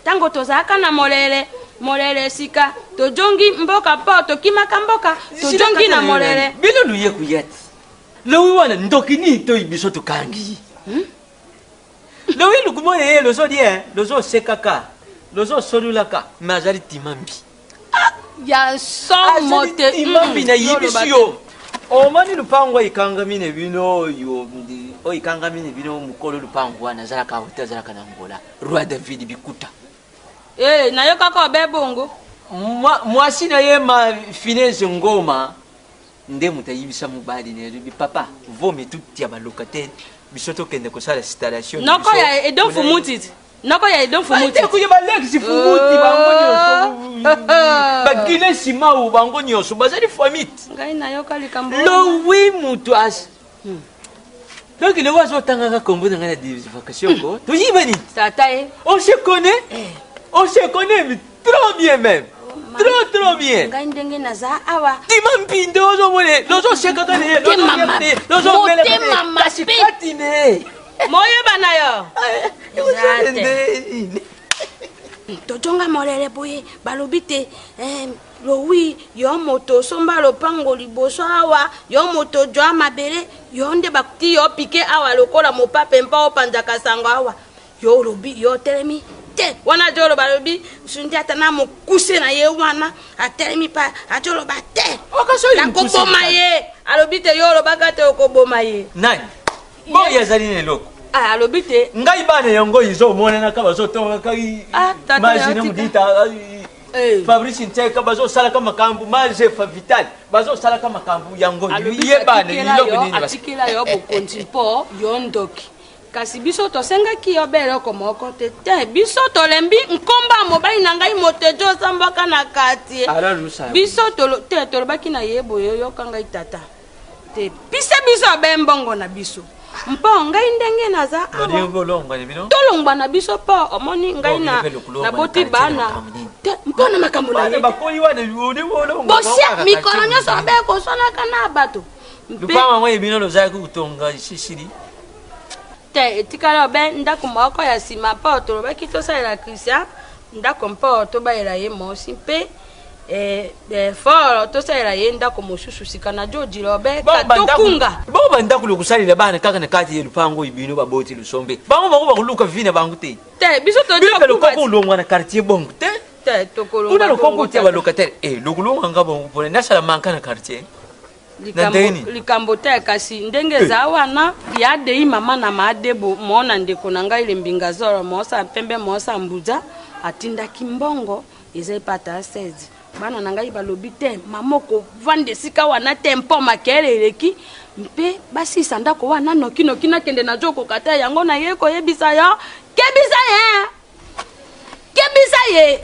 Speaker 4: ntango tozalaka na molele esika tojongi mboka po tokimaka mboka tojongi na molele
Speaker 5: bino luye kuyati lowi wana ndokini to ibiso tokangi lowi lukumone ye lozo die lozo sekaka lozo solulaka mazali timambi
Speaker 4: ya somo te
Speaker 5: timambi na yibisiyo omani lupango ikangamine bino yo ikangamine bino mukolo lupango wana zalaka hotazalaka na ngola roi David bikuta
Speaker 4: nayoka ko bebongo
Speaker 5: mwasi na ye ma finesse ngoma nde mutayibisa mubali ne bi papa vome tout ya balocataire bisoto kende ko sala installation
Speaker 4: noko ya edon fumutiti
Speaker 5: ko ye balexi fumuti bango nyoso bagine sima u bango nyoso bazali famite
Speaker 4: ngai nayoka likambo
Speaker 5: lo wi mutu as donc le wazo tanga kombo na ngana des vacations ko to yibani
Speaker 4: tata
Speaker 5: on se connaît mais trop bien même trop bien
Speaker 4: ngai ndenge naza awa
Speaker 5: timampi ozo mole lozo sekaka ne lozo mele kasi patine
Speaker 4: moyo bana yo tojonga molele boye balobi te lowi yo moto somba lopango liboso awa yo moto jwa mabele yo nde bakuti yo pike awa lokola mopape mpa opanzaka sango awa yo lobi yo telemi te wana jolo balobi sundi atana mokuse na ye wana atelemi pa ajolo ba te na koboma ye alobi te yo lobaka te okoboma ye
Speaker 5: nani bo yazali ne loko
Speaker 4: alobi te
Speaker 5: ngai bana yango izo monana ka bazotonga kai imagine mudita Fabrice Nteka bazo sala kama kambu maje fa vital bazo sala kama kambu yango ye bana iloko nini
Speaker 4: atikila yo bokonzi mpo yo ndoki kasi biso tosengaki yo beloko moko te biso tolembi nkomba mobali na ngai motejo osambwaka na kati biso tolobaki na ye boye yoka tata te pise biso be mbongo na biso mpo ngai ndenge naza tolongwa na biso mpo omoni ngai na boti bana mpo na makambo na ye bosia mikolo nyonso be koswanaka na bato
Speaker 5: lupanga ngo ebino lozalaki kutonga sisili
Speaker 4: te etikala be ndako moko ya nsima mpo tolobaki tosalela Christian ndako mpo tobayela ye mosi mpe foro tosalela ye ndako mosusu sika na jojilo be katokunga
Speaker 5: bango bandako lokusalela bana kaka na kati ya lupango ibino baboti lusombe bango bango bakuluka vina bango te
Speaker 4: biso
Speaker 5: tolokoko ulongwa na quartier bongo te
Speaker 4: tokolonga
Speaker 5: una lokoko tia balocataire lokulonga ngabo mpona nasala manka na quartier
Speaker 4: likambo te kasi ndenge za wana ya dei mama na maadebo mona ndeko na ngai lembinga zoro mosa pembe mosa mbuja atindaki mbongo ezai pata 16 bana na ngai balobi te mamoko vande sika wana te mpo makele eleki mpe basisa ndako wana noki nakende na joko kata yango na ye koyebisa yo kebisa ye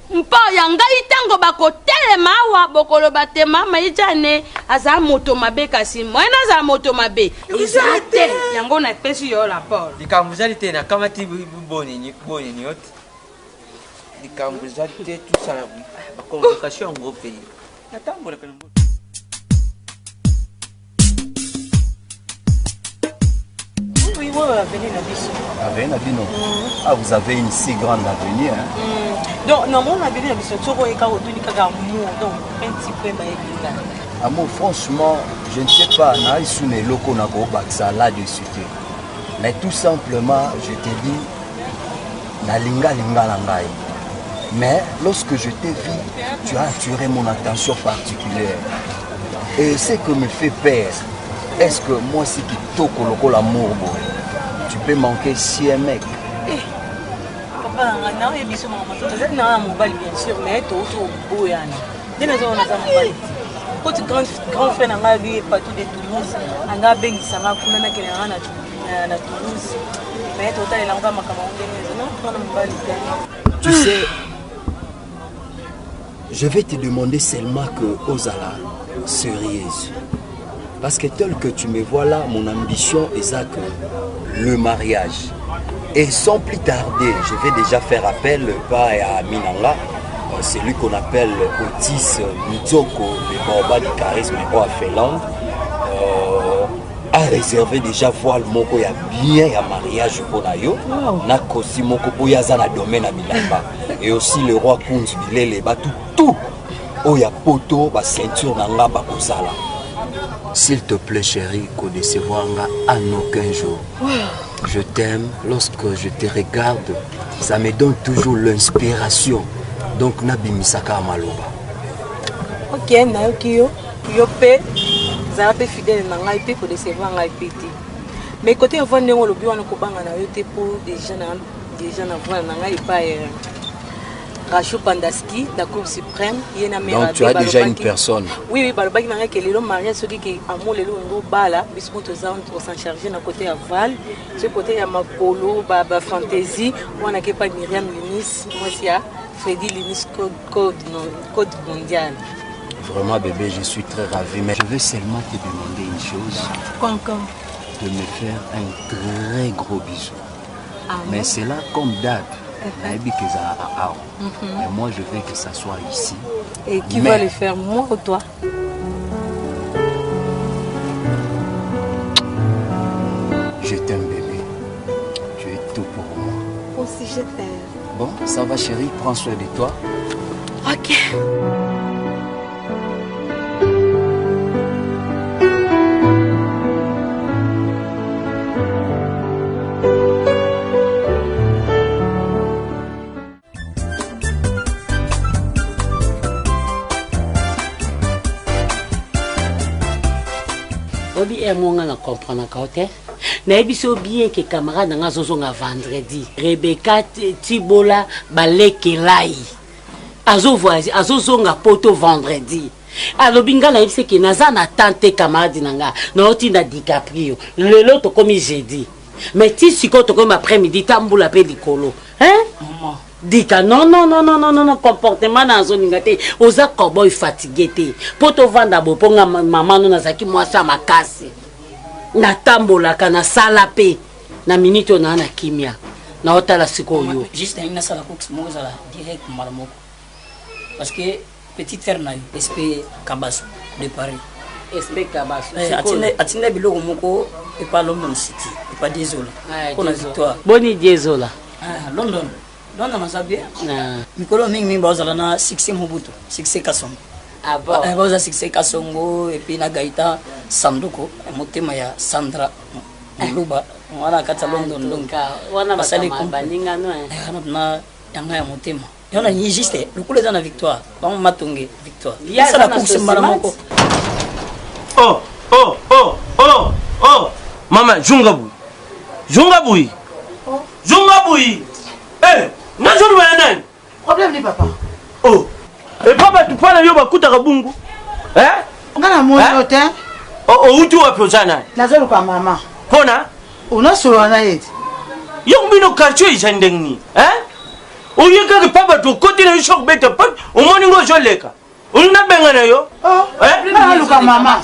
Speaker 4: mpo ya ngai ntango bakotelema awa bokoloba te mama ijane aza moto mabe kasi mwena aza moto mabe eza te yango napesi yo rapport
Speaker 5: likambo ezali te nakamati bonini yote likambo ezali te tusala baconvocation yango mpe natambolaka nango
Speaker 14: Avenir Nabino. Ah, vous avez une si grande avenir. Hein?
Speaker 10: Donc, non, mon avenir, c'est toujours un petit peu
Speaker 14: Amour, franchement, je ne sais pas, là-dessus. Mais tout simplement, je te dis, mais lorsque je t'ai vu, tu as attiré mon attention particulière. Et ce que me fait peur, est-ce que moi, si tu toques l'amour, tu peux manquer si un mec?
Speaker 10: Papa, non, bien sûr, mais quand grand frère n'a pas vu partout de Toulouse, on a bien ça m'a coulé na Toulouse. Mais total il a encore ma
Speaker 14: Tu sais, je vais te demander seulement que Ozala sérieuse. Parce que tel que tu me vois là, mon ambition est ça que le mariage. Et sans plus tarder, je vais déjà faire appel pas à Minanga. Celui qu'on appelle Otis Nzoko, le Baoba du charisme à Finlande, a réservé déjà voile moko ya bien ya mariage pour Nayo, na kosi moko pour yazana domaine à Milamba, et aussi le roi Kunz Bilele batu tout, oh ya poto ba ceinture nanga ba kozala. S'il te plaît chérie, qu'on décevoir en aucun jour. Je t'aime, lorsque je te regarde, ça me donne toujours l'inspiration. Donc Nabi Misaka Maloba.
Speaker 10: Ok, Nayokiyo, Yope, Zarape fidèle Nangai pour décevoir Nangai Pété. Mais côté avant de nous, le bureau de Kobanga n'a été pour des gens avant Nangai pas Rachou Pandaski, la Cour suprême.
Speaker 14: Donc tu as déjà une personne.
Speaker 10: Oui, Balobaki Nangai qui est le mariage, celui qui a mon lélo bala, puisqu'on s'en charge d'un côté à Val, ce côté il y a Makolo, Baba Fantasy, on n'a pas Myriam Lunis, moi c'est Freddy Lunis code mondial.
Speaker 14: Vraiment bébé, je suis très ravi, mais je veux seulement te demander une chose. De me faire un très gros bisou. Mais c'est là comme date. Et moi je veux que ça soit ici.
Speaker 10: Et qui va le faire, moi ou toi?
Speaker 14: Je t'aime bébé. Tu es tout pour moi.
Speaker 10: Aussi je t'aime.
Speaker 14: Bon, ça va chérie, prends soin de toi.
Speaker 10: Ok.
Speaker 6: Obi emonga na comprendre kaote. Na ebiso bien que camarade nga zozonga vendredi. Rebecca Tibola balekelai. Azo voyage, azo zonga poto vendredi. Alobinga na ebise que naza na tante camarade nanga. Na otinda DiCaprio. Lelo to komi jeudi. Mais ti siko to komi après-midi tambula pe likolo. Hein? Maman. Dika non, comportement dans zone ngate. Oza cowboy fatigué te. Poto vanda bo ponga maman no nazaki mwasa makasi. Na tambolaka na salape na minute na kimia na otala siko yo
Speaker 15: juste na sala ko moza la direct malamoko parce que petite frère na SP Kabaso de Paris
Speaker 6: SP Kabaso
Speaker 15: atine biloko moko et pas London City et pas désolé pour la victoire
Speaker 6: boni désolé
Speaker 15: London na sabia mikolo mingi bazala na 6 Mobutu 6 Kasongo baza 6 Kasongo et puis na Gaita Sanduko motema ya Sandra Luba wana kata London donc
Speaker 6: wana basali kumbaninga no
Speaker 15: na yanga ya motema yona ni juste le coup les na victoire ba matonge victoire
Speaker 6: ça la coupe moko
Speaker 1: oh mama Jungabu na jodi wa nani
Speaker 16: problème ni papa
Speaker 1: et papa tu parles yo bakuta kabungu
Speaker 16: ngana moyo te
Speaker 1: utu wapi ozana
Speaker 16: nazolo kwa mama
Speaker 1: pona
Speaker 16: unasolo na yeti
Speaker 1: yo mbino quartier isandengni uyeka ke papa to côté na shok beta pot umoni ngo joleka ulina benga na yo
Speaker 16: luka
Speaker 1: mama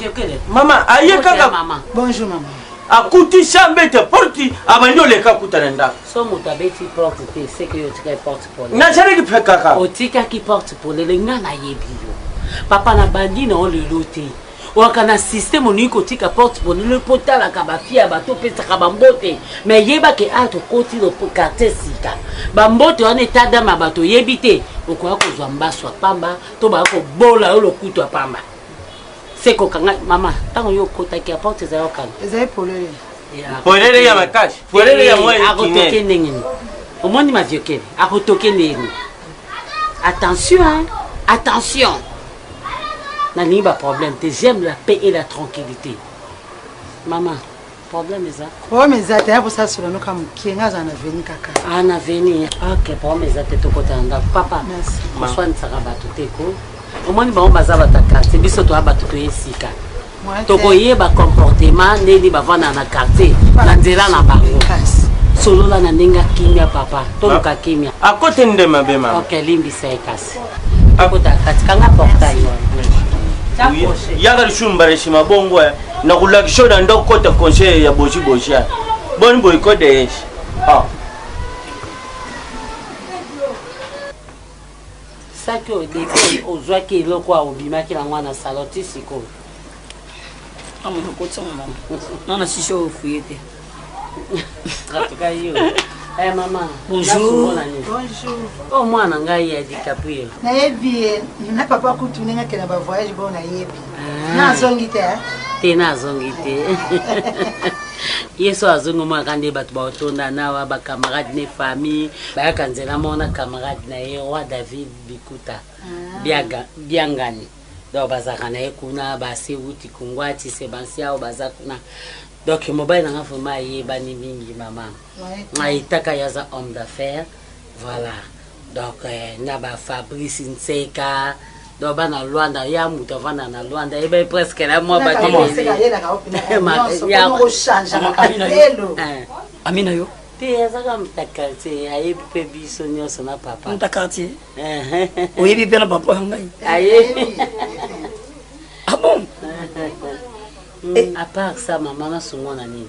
Speaker 1: ayeka ka
Speaker 16: bonjour mama
Speaker 1: akuti chambete porti abanyo leka kutanenda
Speaker 6: so mutabeti porte te c'est que yo tika porte pour
Speaker 1: na jare ki pekaka
Speaker 6: otika ki porte pour le ngana yebi yo papa na bandi na on le loté wakana système oni kotika porte bonile potala ka ba fia bato pesa ka bambote mais yeba ke ato koti lo quartier sika bambote on état dama bato yebite okoya kozwa mbaswa pamba to ba ko bola lo kutu pamba c'est ko kanga mama tango yo kota ki porte za yokana
Speaker 16: ezai polele
Speaker 1: polele ya makashi polele ya moi
Speaker 6: akotoke ndenge omoni ma viokele akotoke ndenge attention hein attention Nani ba problème, j'aime la paix et la tranquillité. Maman, problème est ça?
Speaker 16: Problème est ça, tu as pour ça sur le nom comme qui est à venir kaka.
Speaker 6: Ah, na venir. Ok, problème est ça, tu es au côté de papa. Merci. Bonsoir, tu seras battu teko. Au moins, on va battre ta carte. C'est bien toi battu tu es sika. Toko yé ba comportement, né ba vana na quartier, na nzela na bango. Solo la na ninga kimia papa. Toluka kimia.
Speaker 1: À côté de ma belle maman.
Speaker 6: Ok, limbi c'est casse. À côté katika portail.
Speaker 1: Yaga shumbare shima bongo na kulakisho na ndo kota conseil ya boshi bosha boni boyko de ah
Speaker 6: sako de ozwa ki loko a obima ki na mwana saloti siko
Speaker 15: amuna kotsa mama nana sisho fuyete
Speaker 6: ratuka yo eh maman
Speaker 15: bonjour
Speaker 16: bonjour
Speaker 6: oh mwana ngai ya dikapue
Speaker 16: na yebi na papa kutuninga kena ba voyage bon na yebi na zongite
Speaker 6: te na zongite yeso azongo mwa kande batu ba otonda na ba camarade ne famille ba kanzela mona camarade na ye roi David Bikuta biangani do bazaka na ekuna ba se wuti kungwati Sebastian bazakuna donc mobile na vraiment yebani mingi maman aitaka yaza homme d'affaires voilà donc na ba Fabrice Nseka do bana Luanda ya muto vana na Luanda ebe presque la moi ba
Speaker 15: Amina yo
Speaker 6: te yaza mtaka te ayebi pe biso nyoso na papa
Speaker 15: mtaka te oyebi pe na papa ngai
Speaker 6: ayebi
Speaker 15: ah bon.
Speaker 6: À part ça, maman n'a souvent nani.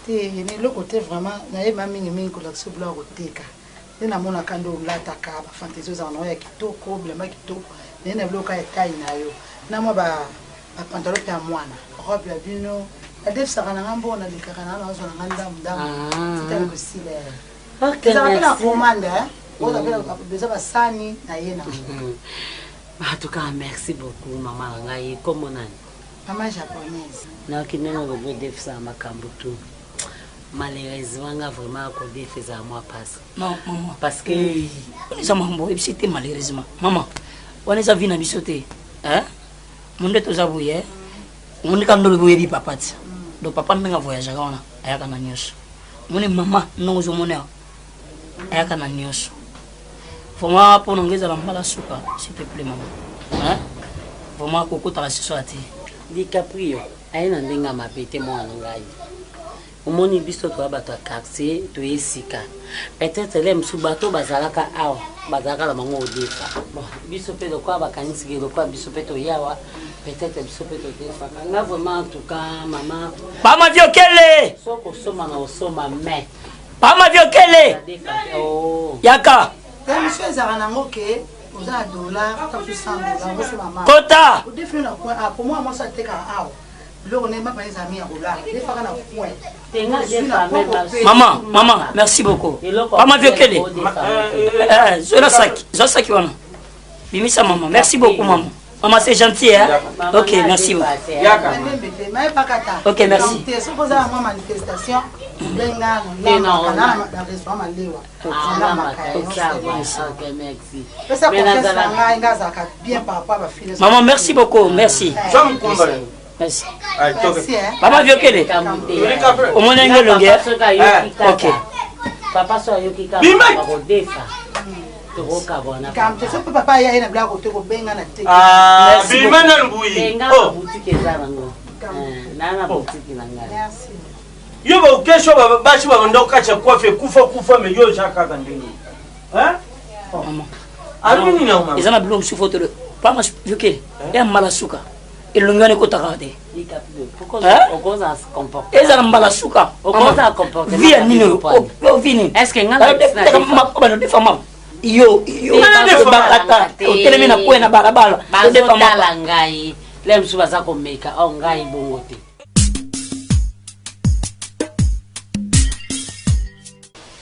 Speaker 16: Le côté vraiment, n'ayez pas mis une collection blanche au teka. Il y a mon akando la taka, fantaisie en oya kitoko, blema kitoko. Il y a bloc à taille nayo. Na moi ba pantalon à moine. Robe la bino. La def ça rana ngambo na likakana na zo na nganda mdamu. C'est aussi le. OK. Ça va la commande hein. On a besoin de sani na yena.
Speaker 6: En tout cas, merci beaucoup maman ngai comme on a.
Speaker 16: Maman japonaise.
Speaker 6: Na kineno go defisa makambo tu. Malheureusement nga vraiment ko defisa moi passe.
Speaker 15: Non maman
Speaker 6: parce que
Speaker 15: ça mambo et c'était malheureusement. Maman, on est à vina bisoté. Hein? Monde to zabuye. Monde kan do boye bi papa ti. Do papa nga voyage kana ayaka na nyos. Mone mama no zo mone ayaka na nyos. Foma pour ngeza la mbala suka s'il te plaît maman. Hein? Vraiment kokota la société.
Speaker 6: DiCaprio aina ndenga mapete mwana ngai omoni biso to abato quartier to esika peut-être les msubato bazalaka awa bazalaka la mango odefa bon biso pe do kwa bakanisi ke do kwa biso pe to yawa peut-être biso pe to defa nga vraiment en tout cas maman
Speaker 15: mama viokele
Speaker 6: soko soma na osoma mais
Speaker 15: mama viokele
Speaker 6: oh
Speaker 15: yaka
Speaker 16: monsieur zarana ngoke oza dollar ka kusanga za maman
Speaker 15: kota
Speaker 16: o defle na point ah pour moi ça teka awa le on est pas les amis à dollar des fois na point
Speaker 15: maman merci beaucoup mama viokele zo saki wana bimisa maman merci beaucoup maman maman c'est gentil hein OK merci beaucoup OK merci
Speaker 16: c'est pour ça moi manifestation benga na restaurant malewa
Speaker 15: maman merci beaucoup merci merci papa viokele au moins un longue OK
Speaker 6: papa so yoki ka ko defa to ka bona
Speaker 16: kam te so papa ya ina bla ko te ko benga na te
Speaker 1: ah bima na mbuyi
Speaker 6: oh boutique za bango na boutique na ngala
Speaker 16: merci
Speaker 1: yo ba kesho bashi ba ndoka cha kwafe kufa me yo shaka kandini hein
Speaker 15: maman
Speaker 1: alini na mama
Speaker 15: izana bilo msufoto papa viokele ya mala suka ilungane ko takade
Speaker 6: okoza se comporte
Speaker 15: ezala mbala suka
Speaker 6: okoza comporte
Speaker 15: via nini o vini
Speaker 6: est-ce que ngana
Speaker 15: ba de femme yo bakata o telemi na point na barabara
Speaker 6: de femme ngai le msu baza komeka o ngai bongo te.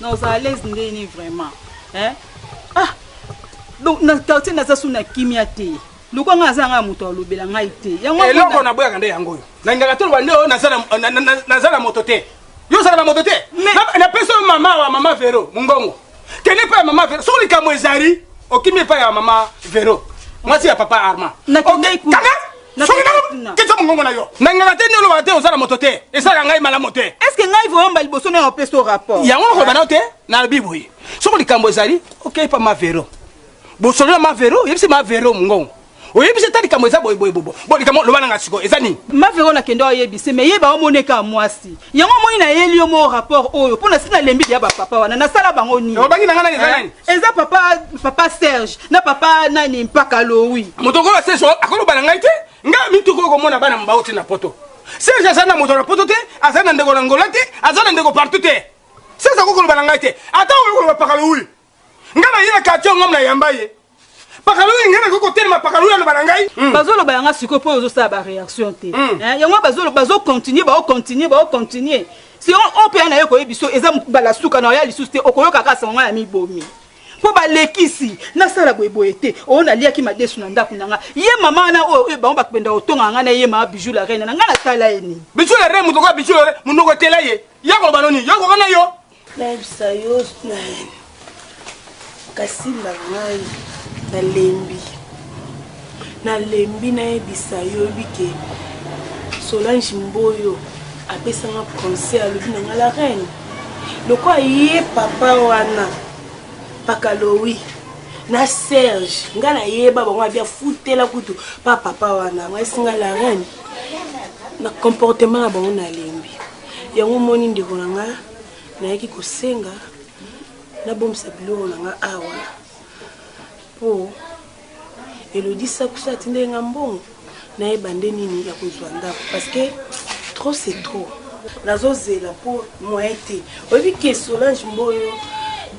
Speaker 7: Non, ça à l'aise ndeni vraiment. Hein? Ah. Donc na quartier na sasu na kimia te. Luko ngaza nga muto lobela ngai te.
Speaker 17: Yango eloko na boya kande yango. Na ngaka to bande o na sala moto te. Yo sala moto te. Na peso mama wa mama Vero mungongo. Kene pa mama Vero. Soli kamo ezari. Okimi pa ya mama Vero. Mwasi ya papa Arma.
Speaker 7: Na kende ku.
Speaker 17: Soli na keso mungongo na yo. Na ngaka te nyolo wa te o sala moto te. Esala ngai mala moto.
Speaker 7: Est-ce que ngai vo yamba liboso na peso rapport?
Speaker 17: Yango ko bana te na biboyi. Soli kamo ezari. OK pa mama Vero. Bo soli mama Vero, yebisi mama Vero mungongo. Oyebise tali kamo eza boy bo likamo lobana ngasiko ezani
Speaker 7: ma Vero na kendo oyebise me yeba omoneka mwasi yango moni na yeli yo mo rapport oyo pona sina lembi ya ba papa wana na sala bango ni
Speaker 17: obangi nangana ezani
Speaker 7: eza papa Serge na papa nani mpaka Louis
Speaker 17: motoko la Serge akolo bana ngai te nga mituko ko mona bana mbauti na poto Serge azana moto na poto te azana ndeko na ngola te azana ndeko partout te Serge akolo bana ngai te ata oyo mpaka Louis nga na yela ka tiongo na yambaye Pakalu ngena ko telema pakalu ya banangai
Speaker 7: bazolo bayanga siko po ozo sa ba réaction te yango bazo continuer si on peut na yoko ebiso eza bala suka na ya lisusu te okoyoka ka songa ya mibomi po ba lekisi na sala boyete ona lia ki madesu na ndaku nanga ye mama na o ba on ba kpenda otonga nga na ye ma bijou la reine na nga na tala eni
Speaker 17: bijou la reine mutoko bijou la reine munoko tela ye yako banoni yako kana yo
Speaker 2: na bisayo na kasila ngai na lembi na ebisa yo bike Solange Mboyo apesanga conseil alobi na la reine loko ye papa wana paka Louis na Serge nga na yeba bango abia futela kutu pa papa wana ngasinga la reine na comportement na bango na lembi yango moni ndeko na nga na yaki kosenga na bomsa biloko na nga awa po Elodie sakusa atinde ngambongo na ebande nini ya kozwa ndako parce que trop c'est trop nazo zela po moite obi ke Solange Mboyo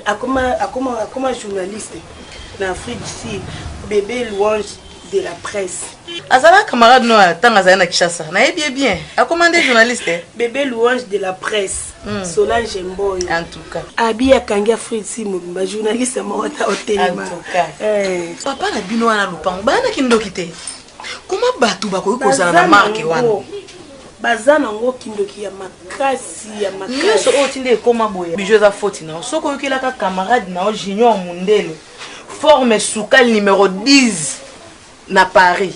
Speaker 2: akoma journaliste na Afrique du Sud bébé louange de la presse
Speaker 18: azala camarade no tanga za na Kishasa na bien a commandé journaliste
Speaker 2: bébé louange de la presse Solange Mboyo
Speaker 18: en tout cas
Speaker 2: abi akangi Afrique Simo ba journaliste mota hotelema
Speaker 18: en tout cas papa na bino wana lupango bana kindoki te kuma batu bako kozala na marque wana
Speaker 2: bazana ngo kindoki ya makasi
Speaker 18: nyonso oyo tinde ekoma boye bijou za faute na soko yokelaka camarade na junior mundele forme sukal numéro 10 na Paris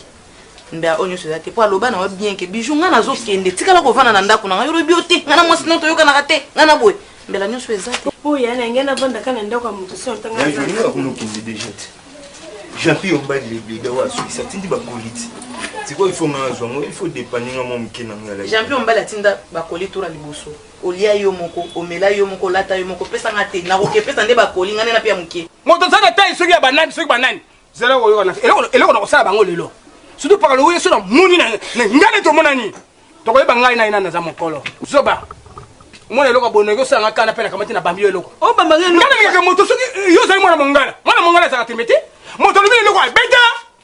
Speaker 18: mbea onyo sezate po aloba na bien ke bijou nga nazo kende tikala ko vana na ndako na yo biote ngana mwasi noto yoka na kate ngana boye mbela nyo sezate
Speaker 2: po yana ngena vanda kana ndako ya mutu so ntanga
Speaker 19: ya joni wa kuno kinde déjà Jean-Pierre Ombadi les dawa suki satindi ba colite c'est quoi il faut ngazo il faut dépanner mon mkena ngala
Speaker 18: Jean-Pierre Ombadi atinda ba colite tora liboso olia yo moko omela yo moko lata yo moko pesa ngate na kokepesa nde ba koli ngane na pia mke
Speaker 17: moto sana tai suki ya banani zela ko yo na eloko na kosala bango lelo surtout par le so na muni na ngane to monani to ko yeba ngai na ina na za mokolo zoba mwana eloko bonego sanga kana pena kamati na bambi eloko
Speaker 7: o bamba ngene
Speaker 17: ngane ke moto suki yo zai mwana mongala za katimeti moto lumi eloko beta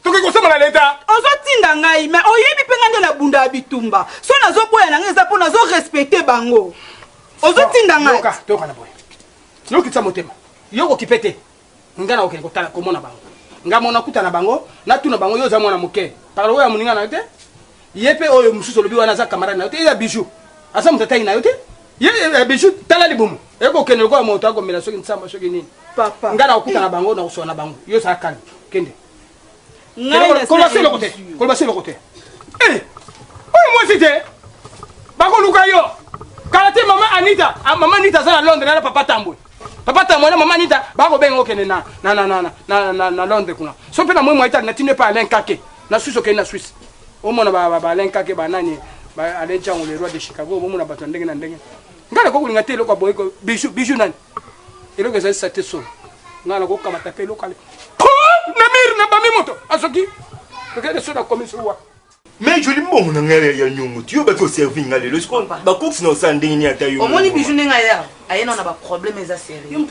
Speaker 17: to ke kosema na leta
Speaker 7: ozo tinda ngai mais oyebi penga nde na bunda bitumba so nazo boya na ngeza po nazo respecter bango ozo tinda ngai
Speaker 17: to kana boya yo kitsa motema yo ko kipete ngana okele ko tala ko mona bango ngamona kutana bango na tuna bango yo za mwana muke par oya muninga na yote yepe oyo mususu lobi wana za camarade na yote ya bijou asa mutata ina yote ye bijou tala libumu eko kene ko moto ko mela soki nsamba soki nini
Speaker 7: papa
Speaker 17: ngana okutana bango na usona bango yo sa kan kende
Speaker 7: ngai
Speaker 17: ko ba se le côté oyo moi c'était bako luka yo kalate mama Anita za na Londres na papa Tambwe papa Tambwe na mama Anita bako bengo kene na Londres kuna so pe na moi moita na tine pa Alain Kake na Suisse okene na Suisse o mona ba Alain Kake ba nani ba Alain Chango le roi de Chicago o mona bato ndenge na ndenge ngala ko kulinga te lokwa boy ko bijou nani eloko za sate so ngala ko kamata pe lokale na mir na bami moto asoki ko kede so na komiso wa
Speaker 19: mais joli mbongo na ngai ya nyongo tu ba ko servir ngale le sko ba cook na sa ndenge ni ata yo
Speaker 18: omoni bijou ndenge ya ayena na ba problème eza sérieux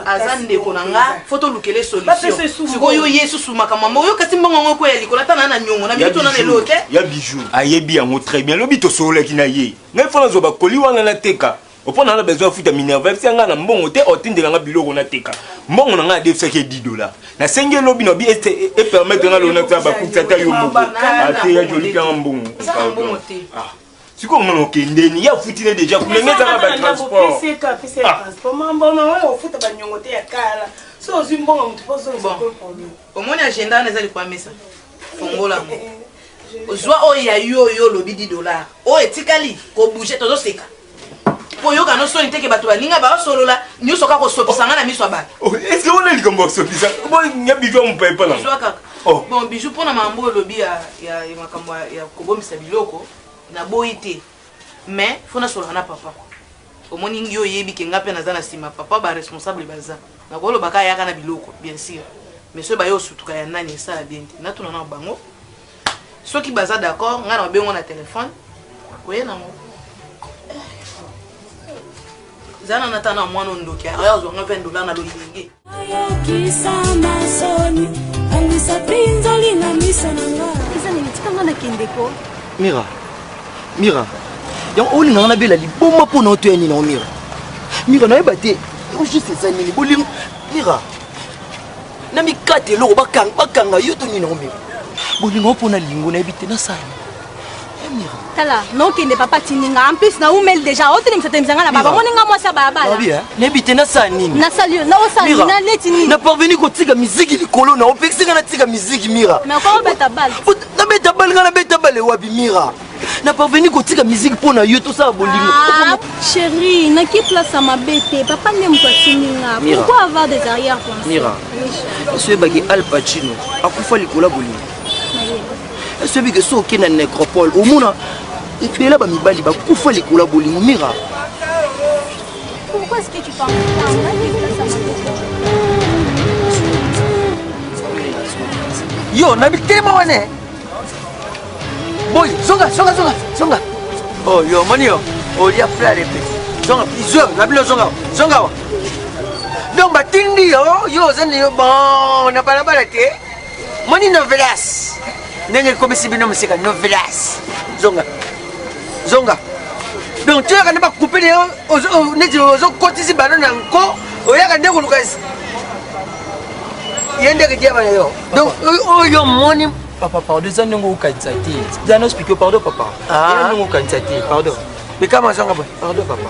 Speaker 18: azande ko nanga photo lukele solution siko yo yesu sumaka mama yo kasi mbongo ngo ko ya likola tana na nyongo na mito na lelote
Speaker 19: ya bijou ayebi yango très bien lobi to solo ki na ye ngai fona zo ba koli wana na teka opona na besoin futa minerva si nga na mbongo te otindela nga biloko na teka mbongo na nga defisa ke $10 na senge lobi no bi et permettre nga lona ta ba kuta ta yo moko ate ya joli ka mbongo siko ngono ke ndeni ya futile déjà kulengeza na ba transport
Speaker 2: pese transport mambo na wewe ufuta ba nyongo te ya kala so zimbongo mtu poso problème
Speaker 18: omoni agenda na zali kwa mesa fongola ozwa oya yo lobi $10 o etikali ko bouger tozo seka poyoka no soni teke bato balinga ba solola nyuso ka ko sopisa nga na miso ba
Speaker 19: est-ce que on est comme sopisa bon nya bijou on paye pas là
Speaker 18: bon bijou pona mambo lobi ya makambo ya kobomisa biloko na boité mais fona solola na papa omoni ngi oyebi ke ngape na zana sima papa ba responsable baza na ko lo baka yaka na biloko bien sûr mais so ba yo sutuka ya nani ça bien na tuna na bango soki baza d'accord nga na bengo na téléphone koyena mo zana natana mwana ndoki ayazo nga $20 na loyenge
Speaker 20: ayokisa masoni angisa pinza linga misa nanga kisa nilitikanga na kendeko
Speaker 5: mira yang oli ngana bela liboma pona oto yani na mira na ebate o juste ça nini boling mira na mikate lo bakanga yoto ni na mira boling opona lingo na ebite na sana
Speaker 11: tala non kende papa tininga en plus na umel déjà otini msatemzanga na baba moninga mwasa baba
Speaker 5: bien nebite na sanini
Speaker 11: na salio na osani na letini
Speaker 5: na parvenu ko tika musique likolo na opexinga na tika musique mira
Speaker 11: mais ko beta bal
Speaker 5: na beta bal ngana beta bal wabi mira na parvenu ko tika musique pona yo to sa bolingo
Speaker 11: chérie na ki place ma bete papa ne mko tininga pourquoi avoir des arrière pensées
Speaker 5: mira ce bagi Al Pacino akufa likolo bolingo celui que so qui na nécropole au monde et là ba mibali ba kufa likolo bolingo mira
Speaker 11: pourquoi est-ce que tu parles
Speaker 5: yo na bitema wane boy songa oh yo manio oh ya frère petit songa plusieurs na bilo songa donc batindi yo zani bon na balabala te moni novelas nenge komisi bino musika novelas zonga donc tu as pas coupé les aux côtés ballon encore oya ndeko lukasi yende ke diaba yo donc yo moni
Speaker 21: papa pardon ça n'engo kansati ça non explique pardon papa ya n'engo kansati pardon
Speaker 5: mais comment zonga pardon papa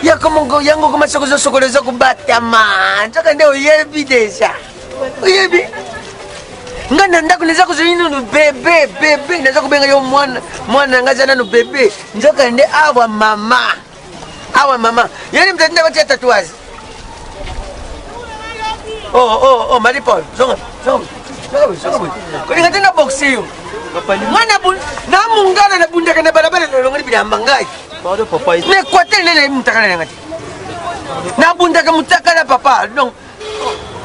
Speaker 5: ya comment yango koma sokoleza kubatama ntoka ndio yebi deja yebi ngana ndako neza kuzini no bebe neza kubenga yo mwana ngazana no bebe nzoka nde awa mama yani mtatenda kwa tatuazi oh Marie Paul zonga kwenye tena boxi yo mwana na mungana na bundaka na barabara na ngani bila mangai
Speaker 21: pardon papa
Speaker 5: ne kwate nene mtakana ngati na bundaka mutakana papa donc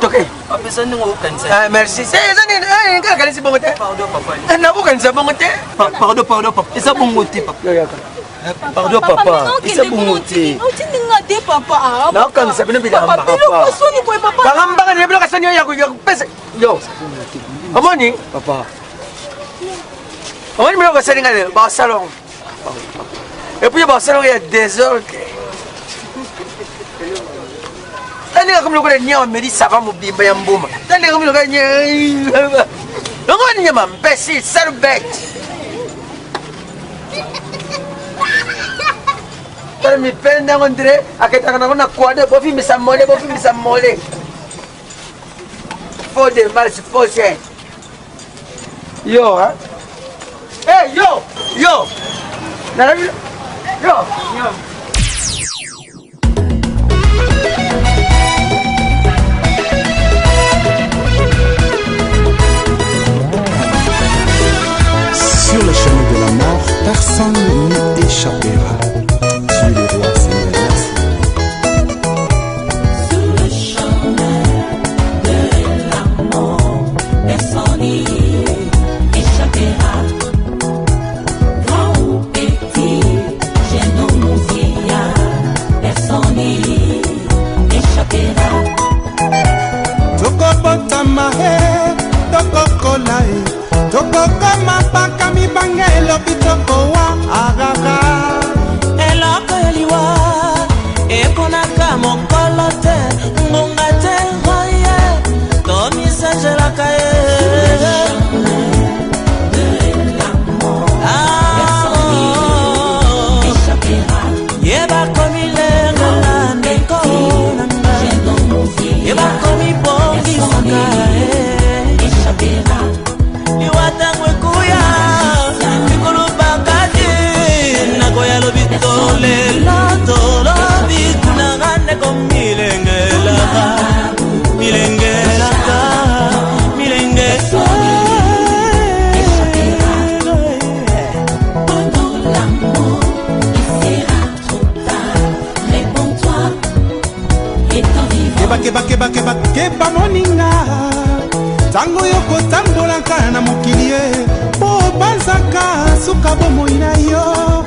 Speaker 5: okay
Speaker 21: apesa ndingo kanisa
Speaker 5: merci c'est ça ni ngaka kalisi bongo te
Speaker 21: pardon papa
Speaker 5: na bukanisa bongo te
Speaker 21: pardon papa esa bongo te papa pardon papa esa bongo te
Speaker 11: otininga te papa
Speaker 5: na kanisa bino bila papa papa ne bila kasani ya pesa yo amoni
Speaker 21: papa
Speaker 5: amoni bila kasani ngale ba salon et puis ba salon il y a des heures tandika comme le gars nya meri ça va mobimba ya mbuma tandika comme le gars nya ngoni nyama mbesi sarbet tara mi penda ngondre aketaka na kwade bofi misamole faut de mal c'est faut c'est yo hein hey yo na yo
Speaker 22: Sur le chemin de la mort, personne n'y échappera. Tu es le roi, Seigneur. Merci.
Speaker 20: Sur le chemin de la mort, personne n'y échappera.
Speaker 22: bakeba moninga ntango yo kotambolaka na mokili ye po banzaka suka bomoi na yo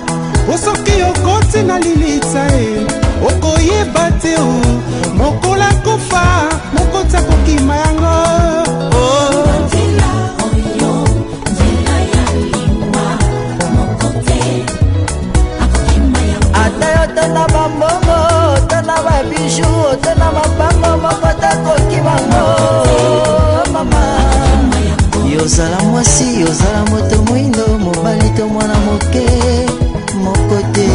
Speaker 22: osoki okoti na lilitsa e okoyeba te o mokola kofa mokota kokima yango
Speaker 8: ata yo tana bambongo tana babiju tana mabango mokota kokimango mama yozala mwasi yozala moto mwindo mobali to mwana moke mokote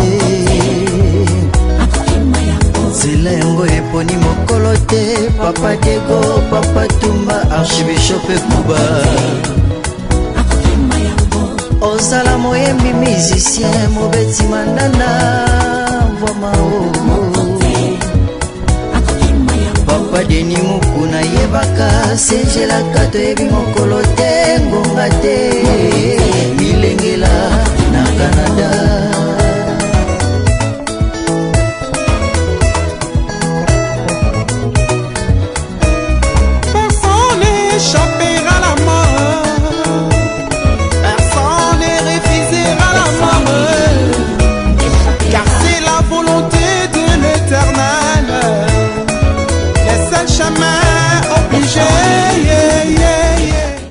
Speaker 8: nzela yango eponi mokolo te papa diego papa tumba archibishope kuba ozala moyembi musicien mobeti mandanda vwamao papa deni mokuna yebaka sejelaka toyebi mokolo te ngonga te